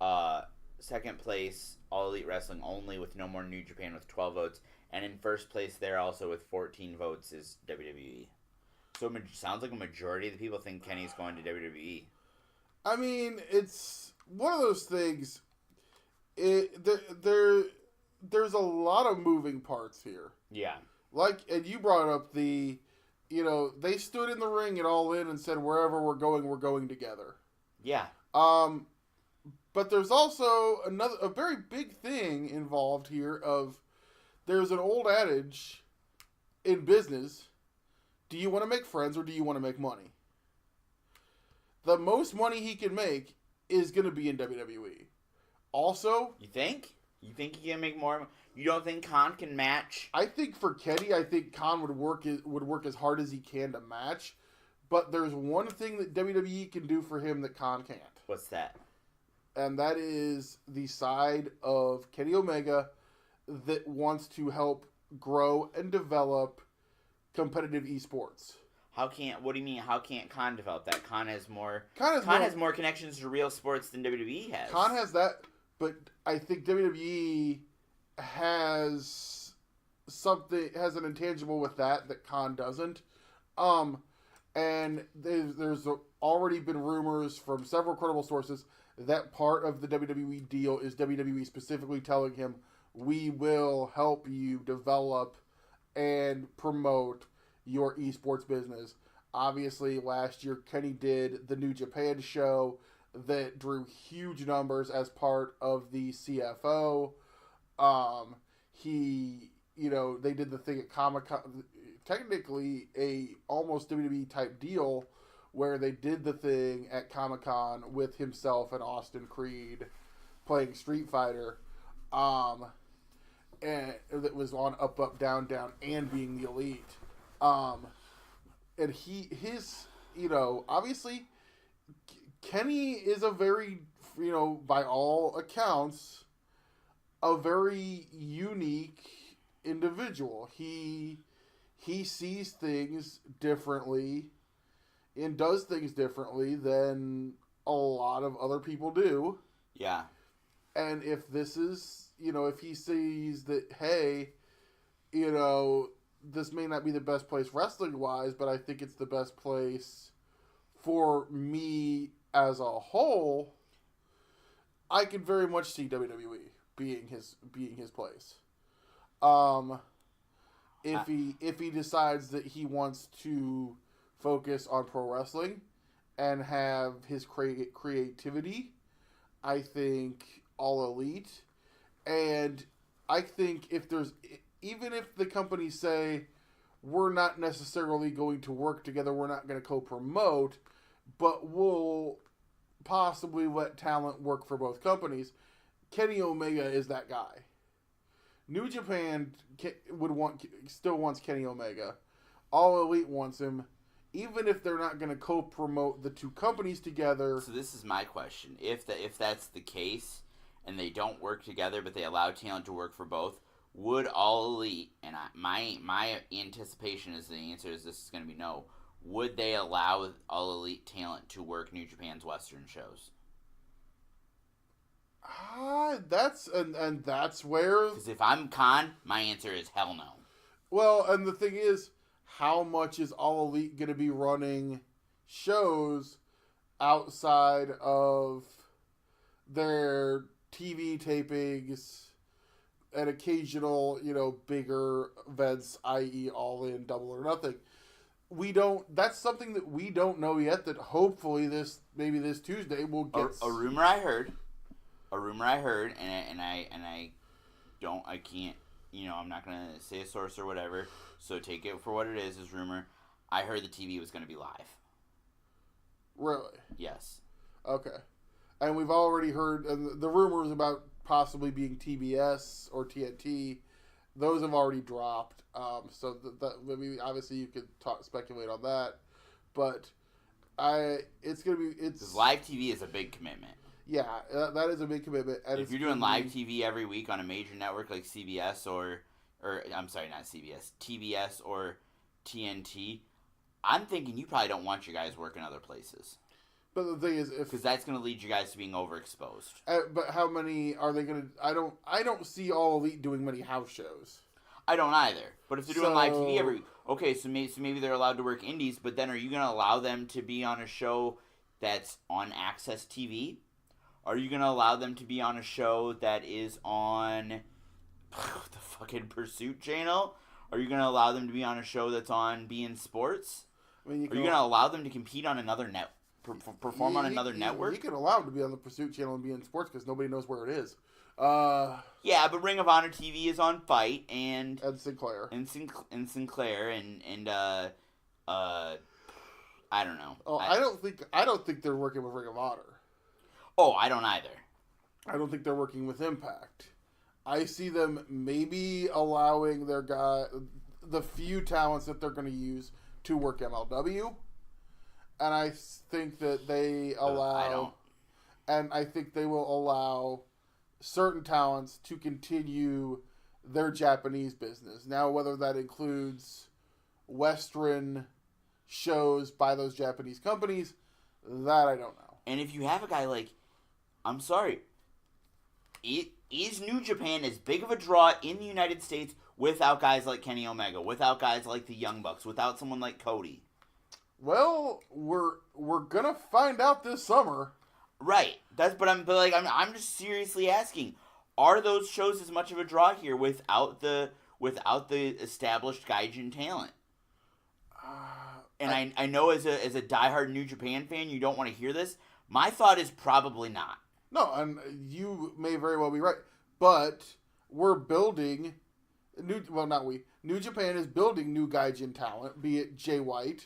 2nd place, All Elite Wrestling only with no more New Japan with 12 votes. And in 1st place there also with 14 votes is WWE. So it sounds like a majority of the people think Kenny's going to WWE. I mean, it's one of those things. There's a lot of moving parts here. Yeah. And you brought up they stood in the ring and All In and said, wherever we're going together. Yeah. But there's also a very big thing involved here of, there's an old adage in business, do you want to make friends or do you want to make money? The most money he can make is going to be in WWE. Also... You think? You think he can make more? You don't think Khan can match? I think for Kenny, Khan would work as hard as he can to match. But there's one thing that WWE can do for him that Khan can't. What's that? And that is the side of Kenny Omega that wants to help grow and develop competitive esports. What do you mean? How can't Khan develop that? Khan has more connections to real sports than WWE has. Khan has that, but I think WWE has an intangible with that Khan doesn't. And there's already been rumors from several credible sources that part of the WWE deal is WWE specifically telling him, we will help you develop and promote your esports business. Obviously, last year, Kenny did the New Japan show that drew huge numbers as part of the CFO. They did the thing at Comic-Con, technically a almost WWE type deal, where they did the thing at Comic-Con with himself and Austin Creed playing Street Fighter. And that was on Up, Up, Down, Down, and being the Elite. And obviously, Kenny is a very, by all accounts, a very unique individual. He sees things differently and does things differently than a lot of other people do. Yeah. And if this is, if he sees that, hey, this may not be the best place wrestling-wise, but I think it's the best place for me as a whole, I could very much see WWE being his place. If he decides that he wants to focus on pro wrestling and have his creativity, I think All Elite. And I think even if the companies say, we're not necessarily going to work together. We're not going to co-promote, but we'll possibly let talent work for both companies. Kenny Omega is that guy. New Japan still wants Kenny Omega. All Elite wants him. Even if they're not going to co-promote the two companies together. So this is my question. If that's the case, and they don't work together, but they allow talent to work for both, would All Elite, and my anticipation is the answer is this is going to be no, would they allow All Elite talent to work New Japan's Western shows? That's where... Because if I'm Khan, my answer is hell no. Well, and the thing is, how much is All Elite going to be running shows outside of their TV tapings and occasional, bigger events, i.e. All In, Double or Nothing? That's something that we don't know yet, that hopefully maybe this Tuesday we'll get... A rumor I heard, and I can't, I'm not going to say a source or whatever, so take it for what it is rumor. I heard the TV was going to be live. Really? Yes. Okay. And we've already heard, and the rumors about possibly being TBS or TNT, those have already dropped. So obviously you could speculate on that, but it's going to be... Because live TV is a big commitment. Yeah, that is a big commitment. And if you're doing live TV every week on a major network like CBS or I'm sorry, not CBS, TBS or TNT, I'm thinking you probably don't want your guys working other places. But the thing is, because that's going to lead you guys to being overexposed. But how many are they going to? I don't see All Elite doing many house shows. I don't either. But if they're doing live TV every week, okay, so maybe they're allowed to work indies. But then, are you going to allow them to be on a show that's on Access TV? Are you going to allow them to be on a show that is on the fucking Pursuit channel? Are you going to allow them to be on a show that's on beIN Sports? Are you going to allow them to compete on another perform on another network? You can allow them to be on the Pursuit channel and beIN Sports because nobody knows where it is. Yeah, but Ring of Honor TV is on Fight and Sinclair and Sinclair and I don't know. Oh, I don't think they're working with Ring of Honor. Oh, I don't either. I don't think they're working with Impact. I see them maybe allowing the few talents that they're going to use to work MLW. And I think that they allow... And I think they will allow certain talents to continue their Japanese business. Now, whether that includes Western shows by those Japanese companies, that I don't know. And if you have a guy like... I'm sorry. Is New Japan as big of a draw in the United States without guys like Kenny Omega, without guys like the Young Bucks, without someone like Cody? Well, we're gonna find out this summer. Right. I'm just seriously asking, are those shows as much of a draw here without the established Gaijin talent? And I know as a diehard New Japan fan, you don't want to hear this. My thought is probably not. No, and you may very well be right. But we're building New Japan is building new Gaijin talent, be it Jay White,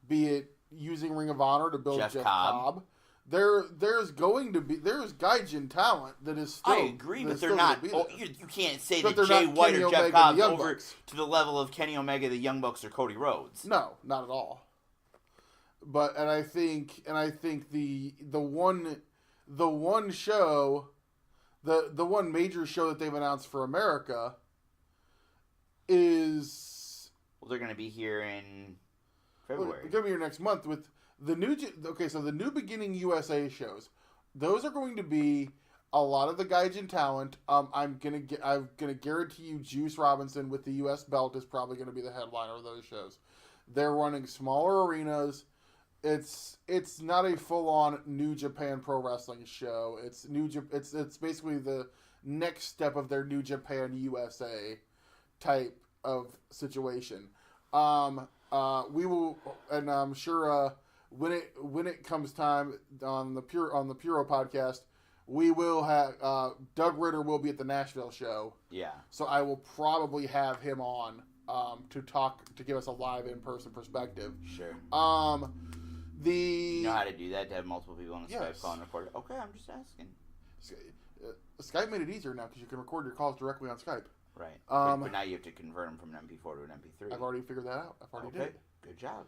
be it using Ring of Honor to build Jeff Cobb. There's Gaijin talent that is still... I agree, but they're not... you can't say that Jay White or Jeff Cobb over to the level of Kenny Omega, the Young Bucks, or Cody Rhodes. No, not at all. But I think the one show, the one major show that they've announced for America is... Well, they're going to be here in February. They're going to be here next month with the new... Okay, so the New Beginning USA shows. Those are going to be a lot of the Gaijin talent. I'm gonna guarantee you Juice Robinson with the U.S. belt is probably going to be the headliner of those shows. They're running smaller arenas. It's not a full-on New Japan Pro Wrestling show. It's basically the next step of their New Japan USA type of situation. We will, and I'm sure when it comes time on the Puro podcast, we will have Doug Ritter will be at the Nashville show. Yeah. So I will probably have him on to give us a live in-person perspective. Sure. You know how to do that, to have multiple people on the Yes. Skype call and record it? Okay, I'm just asking. Skype made it easier now because you can record your calls directly on Skype. Right. But now you have to convert them from an MP4 to an MP3. I've already figured that out. I've already did it. Good job.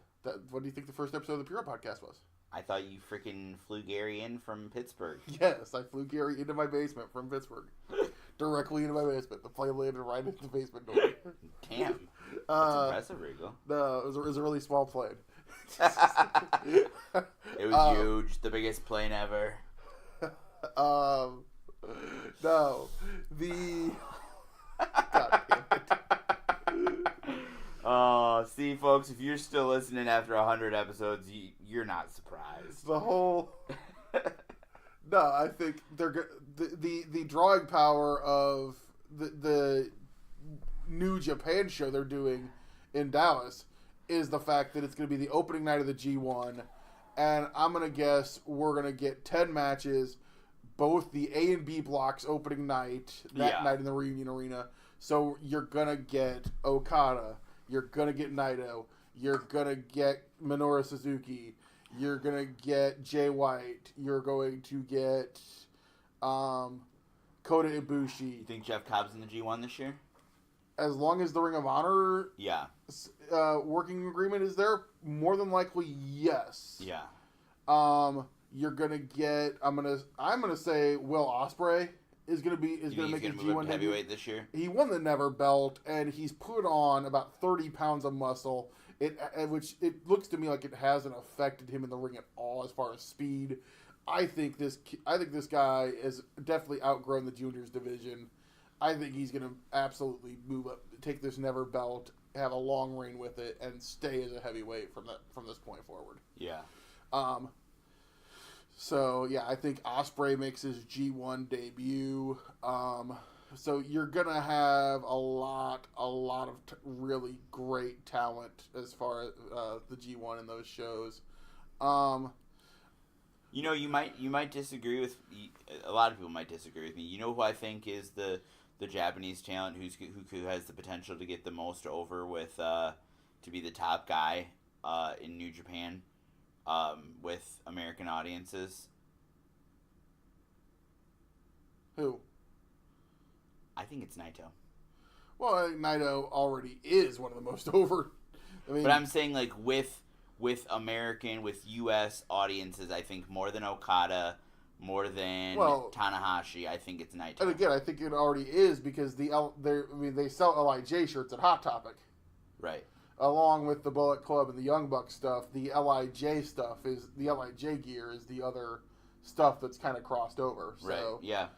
What do you think the first episode of the Pure podcast was? I thought you freaking flew Gary in from Pittsburgh. Yes, I flew Gary into my basement from Pittsburgh. Directly into my basement. The plane landed right into the basement door. Damn. That's impressive, Regal. No, it was a really small plane. It was huge. The biggest plane ever. No. The... God damn it. See, folks, if you're still listening after 100 episodes, you're not surprised. The whole... No, I think they're the drawing power of the New Japan show they're doing in Dallas is the fact that it's going to be the opening night of the G1, and I'm going to guess we're going to get 10 matches, both the A and B blocks opening night, night in the Reunion Arena. So you're going to get Okada, you're going to get Naito, you're going to get Minoru Suzuki, you're going to get Jay White, you're going to get Kota Ibushi. You think Jeff Cobb's in the G1 this year? As long as the Ring of Honor working agreement is there, more than likely, yes. Yeah. You're gonna get. I'm gonna say Will Ospreay is gonna make his G1 heavyweight this year. He won the Never belt, and he's put on about 30 pounds of muscle. Which it looks to me like it hasn't affected him in the ring at all as far as speed. I think this guy has definitely outgrown the juniors division. I think he's going to absolutely move up, take this Never belt, have a long reign with it, and stay as a heavyweight from this point forward. Yeah. So yeah, I think Ospreay makes his G1 debut. So you're gonna have a lot of really great talent as far as the G1 in those shows. You know, you might disagree with a lot of people might disagree with me. You know who I think is the Japanese talent who has the potential to get the most over with to be the top guy in New Japan with American audiences? Who? I think it's Naito. Well, I think Naito already is one of the most over. But I'm saying like with U.S. audiences, I think more than Okada, more than Tanahashi, I think it's Naito. And again, I think it already is because they sell LIJ shirts at Hot Topic. Right. Along with the Bullet Club and the Young Bucks stuff, the LIJ gear is the other stuff that's kind of crossed over. So, right. Yeah.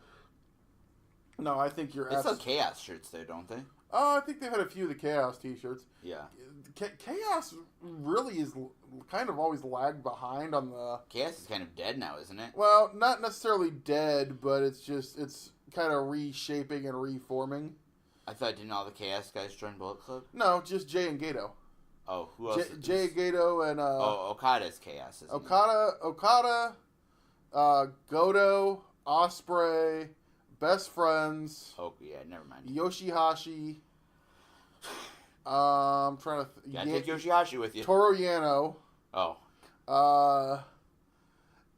No, I think you're... They sell Chaos shirts there, don't they? I think they've had a few of the Chaos t-shirts. Yeah. Chaos really is kind of always lagged behind on the... Chaos is kind of dead now, isn't it? Well, not necessarily dead, but it's kind of reshaping and reforming. I thought, didn't all the Chaos guys join Bullet Club? No, just Jay and Gato. Oh, who else? Jay, Gato, and... Okada's Chaos, isn't Okada, Goto, Ospreay... Best Friends. Oh, yeah, never mind. Yoshihashi. I'm trying to... Take Yoshihashi with you. Toru Yano. Oh.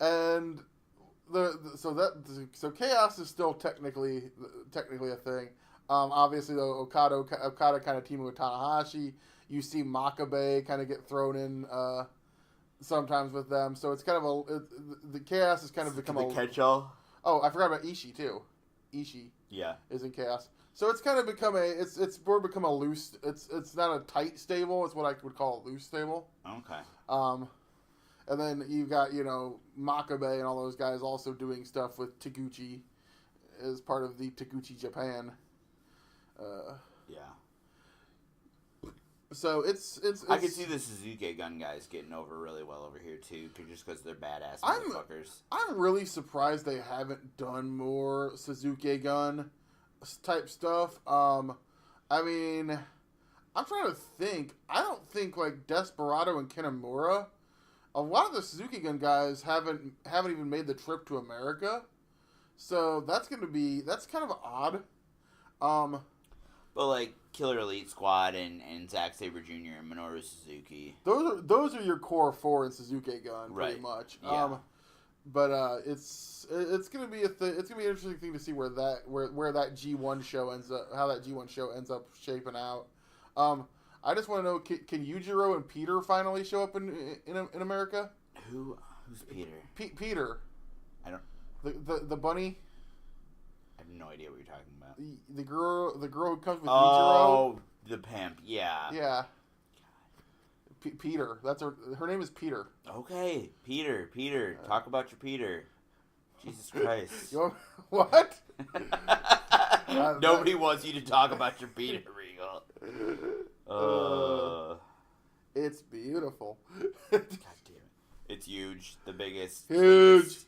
And so Chaos is still technically a thing. Obviously, though, Okada kind of teaming with Tanahashi. You see Makabe kind of get thrown in sometimes with them. So it's kind of the Chaos has kind of become a catch-all. Oh, I forgot about Ishii too. Ishii is in Chaos, so it's kind of become it's more become a loose. It's not a tight stable. It's what I would call a loose stable. Okay. And then you've got Makabe and all those guys also doing stuff with Taguchi as part of the Taguchi Japan. Yeah. So it's I could see the Suzuki Gun guys getting over really well over here too, just because they're badass motherfuckers. I'm really surprised they haven't done more Suzuki Gun type stuff. I mean, I'm trying to think. I don't think like Desperado and Kinemura. A lot of the Suzuki Gun guys haven't even made the trip to America, so that's kind of odd. But like Killer Elite Squad and Zack Sabre Jr. and Minoru Suzuki. Those are your core four in Suzuki Gun, pretty Right. much. Yeah. But it's gonna be it's gonna be an interesting thing to see where that G1 show ends up, how that G1 show ends up shaping out. I just want to know, can Yujiro and Peter finally show up in America? Who's Peter? Peter. I don't. The bunny. I have no idea what you're talking about. The girl who comes with Yujiro. Oh, the pimp. Yeah. Yeah. Peter. That's her name is Peter. Okay, Peter. Talk about your Peter. Jesus Christ. What? Nobody wants you to talk about your Peter, Regal. It's beautiful. God damn it. It's huge. The biggest. Huge.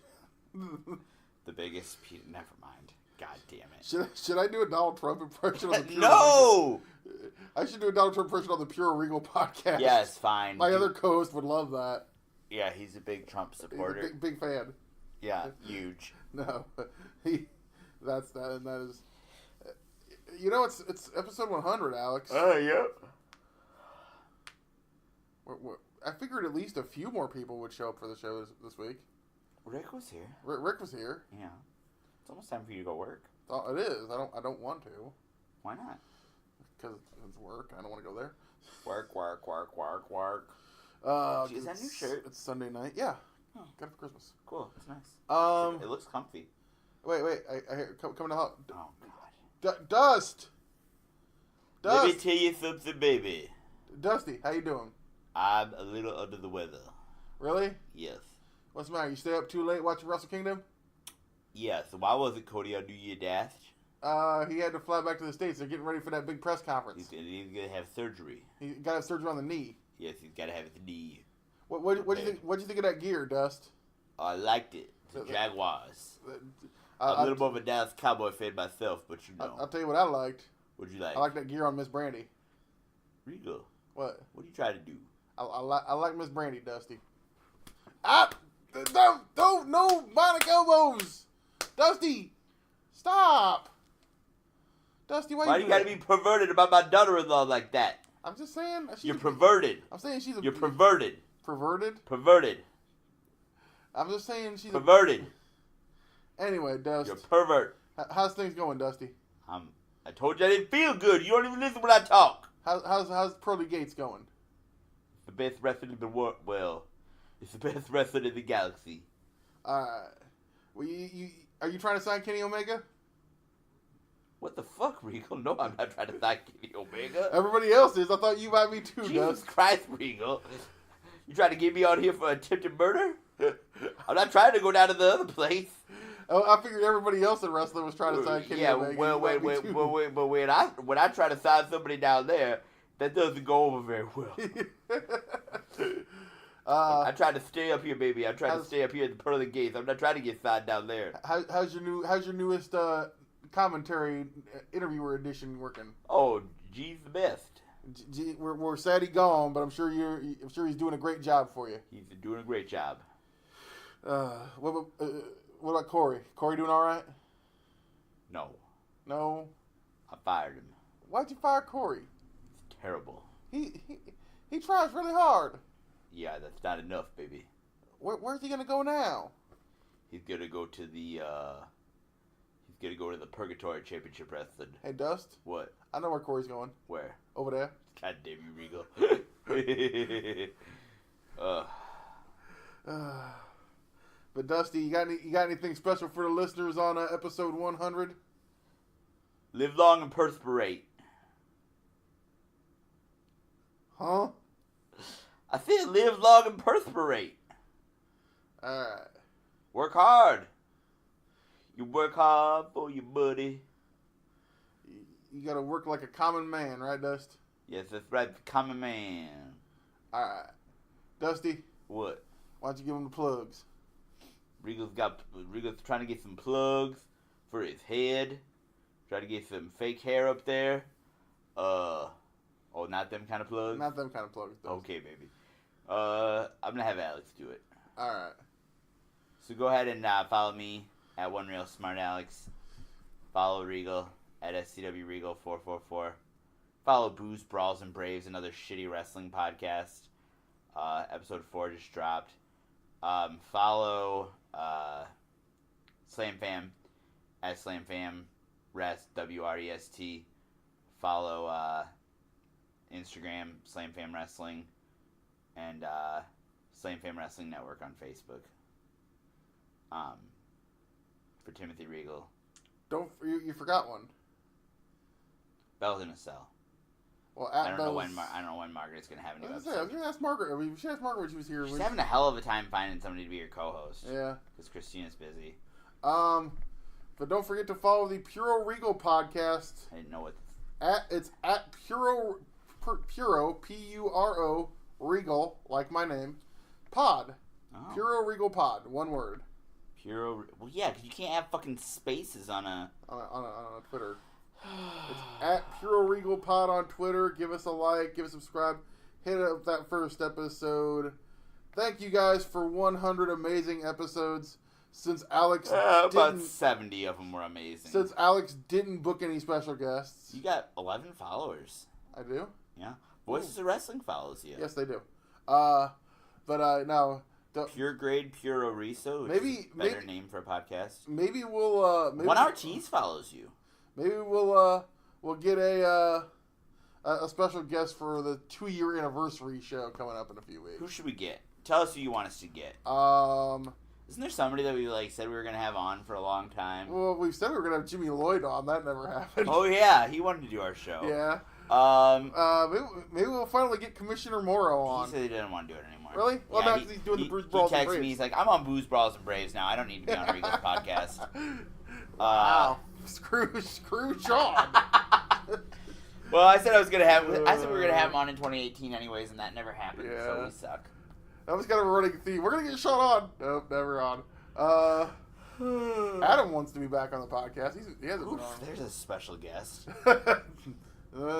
The biggest Peter. Never mind. God damn it. Should I do a Donald Trump impression on the Pure No! Regal? I should do a Donald Trump impression on the Pure Regal podcast. Yes, fine. My other co-host would love that. Yeah, he's a big Trump supporter. He's a big fan. Yeah, huge. No, that's that, and that is. You know, it's episode 100, Alex. Oh, yep. I figured at least a few more people would show up for the show this week. Rick was here. Rick was here. Yeah. It's almost time for you to go work. Oh, it is. I don't want to. Why not? Because it's work. I don't want to go there. Work. Gee, is that a new shirt? It's Sunday night. Yeah. Oh. Got it for Christmas. Cool. It's nice. It looks comfy. Wait. I hear coming to hot. Oh, God. Dust. Let me tell you something, baby. Dusty, how you doing? I'm a little under the weather. Really? Yes. What's the matter? You stay up too late watching Wrestle Kingdom? Yeah, so why wasn't Cody on New Year Dash? He had to fly back to the States. They're getting ready for that big press conference. He's gonna have surgery. He got to have surgery on the knee. Yes, he's gotta have his knee. What do you think? What do you think of that gear, Dust? I liked it. The Jaguars. I'm a little more of a Dallas Cowboy fan myself, but you know. I'll tell you what I liked. What'd you like? I like that gear on Miss Brandy. Regal. What? What are you trying to do? I like Miss Brandy, Dusty. No bionic elbows, Dusty. Stop, Dusty. Why you gotta be perverted about my daughter-in-law like that? I'm just saying. You're perverted. I'm saying she's You're perverted. Perverted? Perverted. I'm just saying she's perverted. Anyway, Dust. You're a pervert. How's things going, Dusty? I told you I didn't feel good. You don't even listen when I talk. How's Pearly Gates going? The best wrestler in the world. Well, it's the best wrestler in the galaxy. Well, are you trying to sign Kenny Omega? What the fuck, Regal? No, I'm not trying to sign Kenny Omega. Everybody else is. I thought you might be too, Jesus Dust. Christ, Regal. You trying to get me on here for attempted murder? I'm not trying to go down to the other place. Oh, I figured everybody else in wrestling was trying to sign Kenny Omega. But when I try to sign somebody down there, that doesn't go over very well. I try to stay up here, baby. I try to stay up here at the Pearly Gates. I'm not trying to get signed down there. How's your newest commentary interviewer edition working? Oh, G's the best. We're sad he's gone, but I'm sure he's doing a great job for you. He's doing a great job. What about Corey? Corey doing all right? No. I fired him. Why'd you fire Corey? It's terrible. He tries really hard. Yeah, that's not enough, baby. Where's he gonna go now? He's gonna go to the Purgatory Championship Wrestling. Hey, Dust. What? I know where Corey's going. Where? Over there. God damn you, Regal. But Dusty, you got anything special for the listeners on episode 100? Live long and perspirate. Huh? I said live long and perspirate. Alright. Work hard. You work hard for your buddy. You gotta work like a common man, right, Dust? Yes, that's right, the common man. Alright. Dusty? What? Why don't you give him the plugs? Regal's trying to get some plugs for his head. Trying to get some fake hair up there. Not them kind of plugs? Not them kind of plugs, Dust. Okay, baby. I'm gonna have Alex do it. Alright. So go ahead and follow me at OneRealSmartAlex. Follow Regal. at SCW Regal 444. Follow Booze, Brawls, and Braves, another shitty wrestling podcast. Episode 4 just dropped. Follow Slam Fam at Slam Fam Rest, WREST. Follow Instagram, Slam Fam Wrestling, and Slam Fam Wrestling Network on Facebook. For Timothy Regal. You forgot one. Bell's in a cell. Well, I don't know when Margaret's gonna have a new episode. I was gonna ask Margaret. We should ask Margaret when she was here. She's having a hell of a time finding somebody to be your co-host. Yeah. Because Christina's busy. But don't forget to follow the Puro Regal podcast. I didn't know what. It's at Puro Puro Regal, like my name, Pod. Oh. Puro Regal Pod, one word. Well, yeah, because you can't have fucking spaces on a Twitter. It's at Puro Regal Pod on Twitter. Give us a like, give us a subscribe. Hit up that first episode. Thank you guys for 100 amazing episodes. Since Alex about 70 of them were amazing. Since Alex didn't book any special guests. You got 11 followers. I do? Yeah. Voices of Wrestling follows you. Yes, they do. Now... Pure Grade Puro Riso, which is a better name for a podcast. Maybe we'll... One Hour Cheese follows you. Maybe we'll get a special guest for the 2-year anniversary show coming up in a few weeks. Who should we get? Tell us who you want us to get. Isn't there somebody that we said we were going to have on for a long time? Well, we said we were going to have Jimmy Lloyd on. That never happened. Oh, yeah. He wanted to do our show. Yeah. Maybe we'll finally get Commissioner Morrow on. He said he didn't want to do it anymore. Really? Well, yeah, now he's doing the Booze, Brawls, and Braves. He texted me. He's like, I'm on Booze, Brawls, and Braves now. I don't need to be on Regal's podcast. Wow. Screw Sean. Well, I said we were gonna have him on in 2018 anyways, and that never happened. Yeah. So we suck. That was kind of a running theme. We're gonna get Sean on. Nope, never on. Adam wants to be back on the podcast. He hasn't been on. There's a special guest.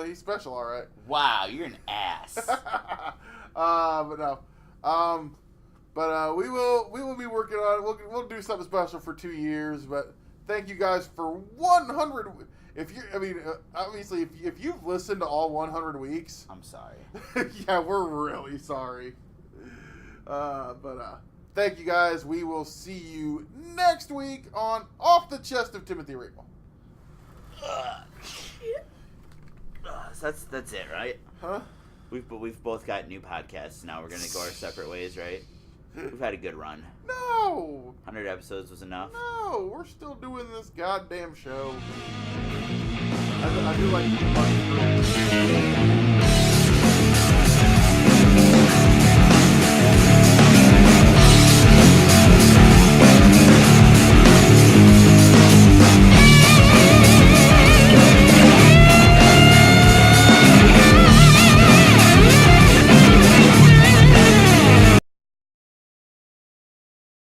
He's special, all right. Wow, you're an ass. But no. We will be working on it. We'll do something special for 2 years. But thank you guys for 100. Obviously, if you've listened to all 100 weeks, I'm sorry. Yeah, we're really sorry. Thank you guys. We will see you next week on Off the Chest of Timothy Regal. So that's it, right? Huh? We've both got new podcasts now. We're gonna go our separate ways, right? We've had a good run. No. 100 episodes was enough. No, we're still doing this goddamn show. I do like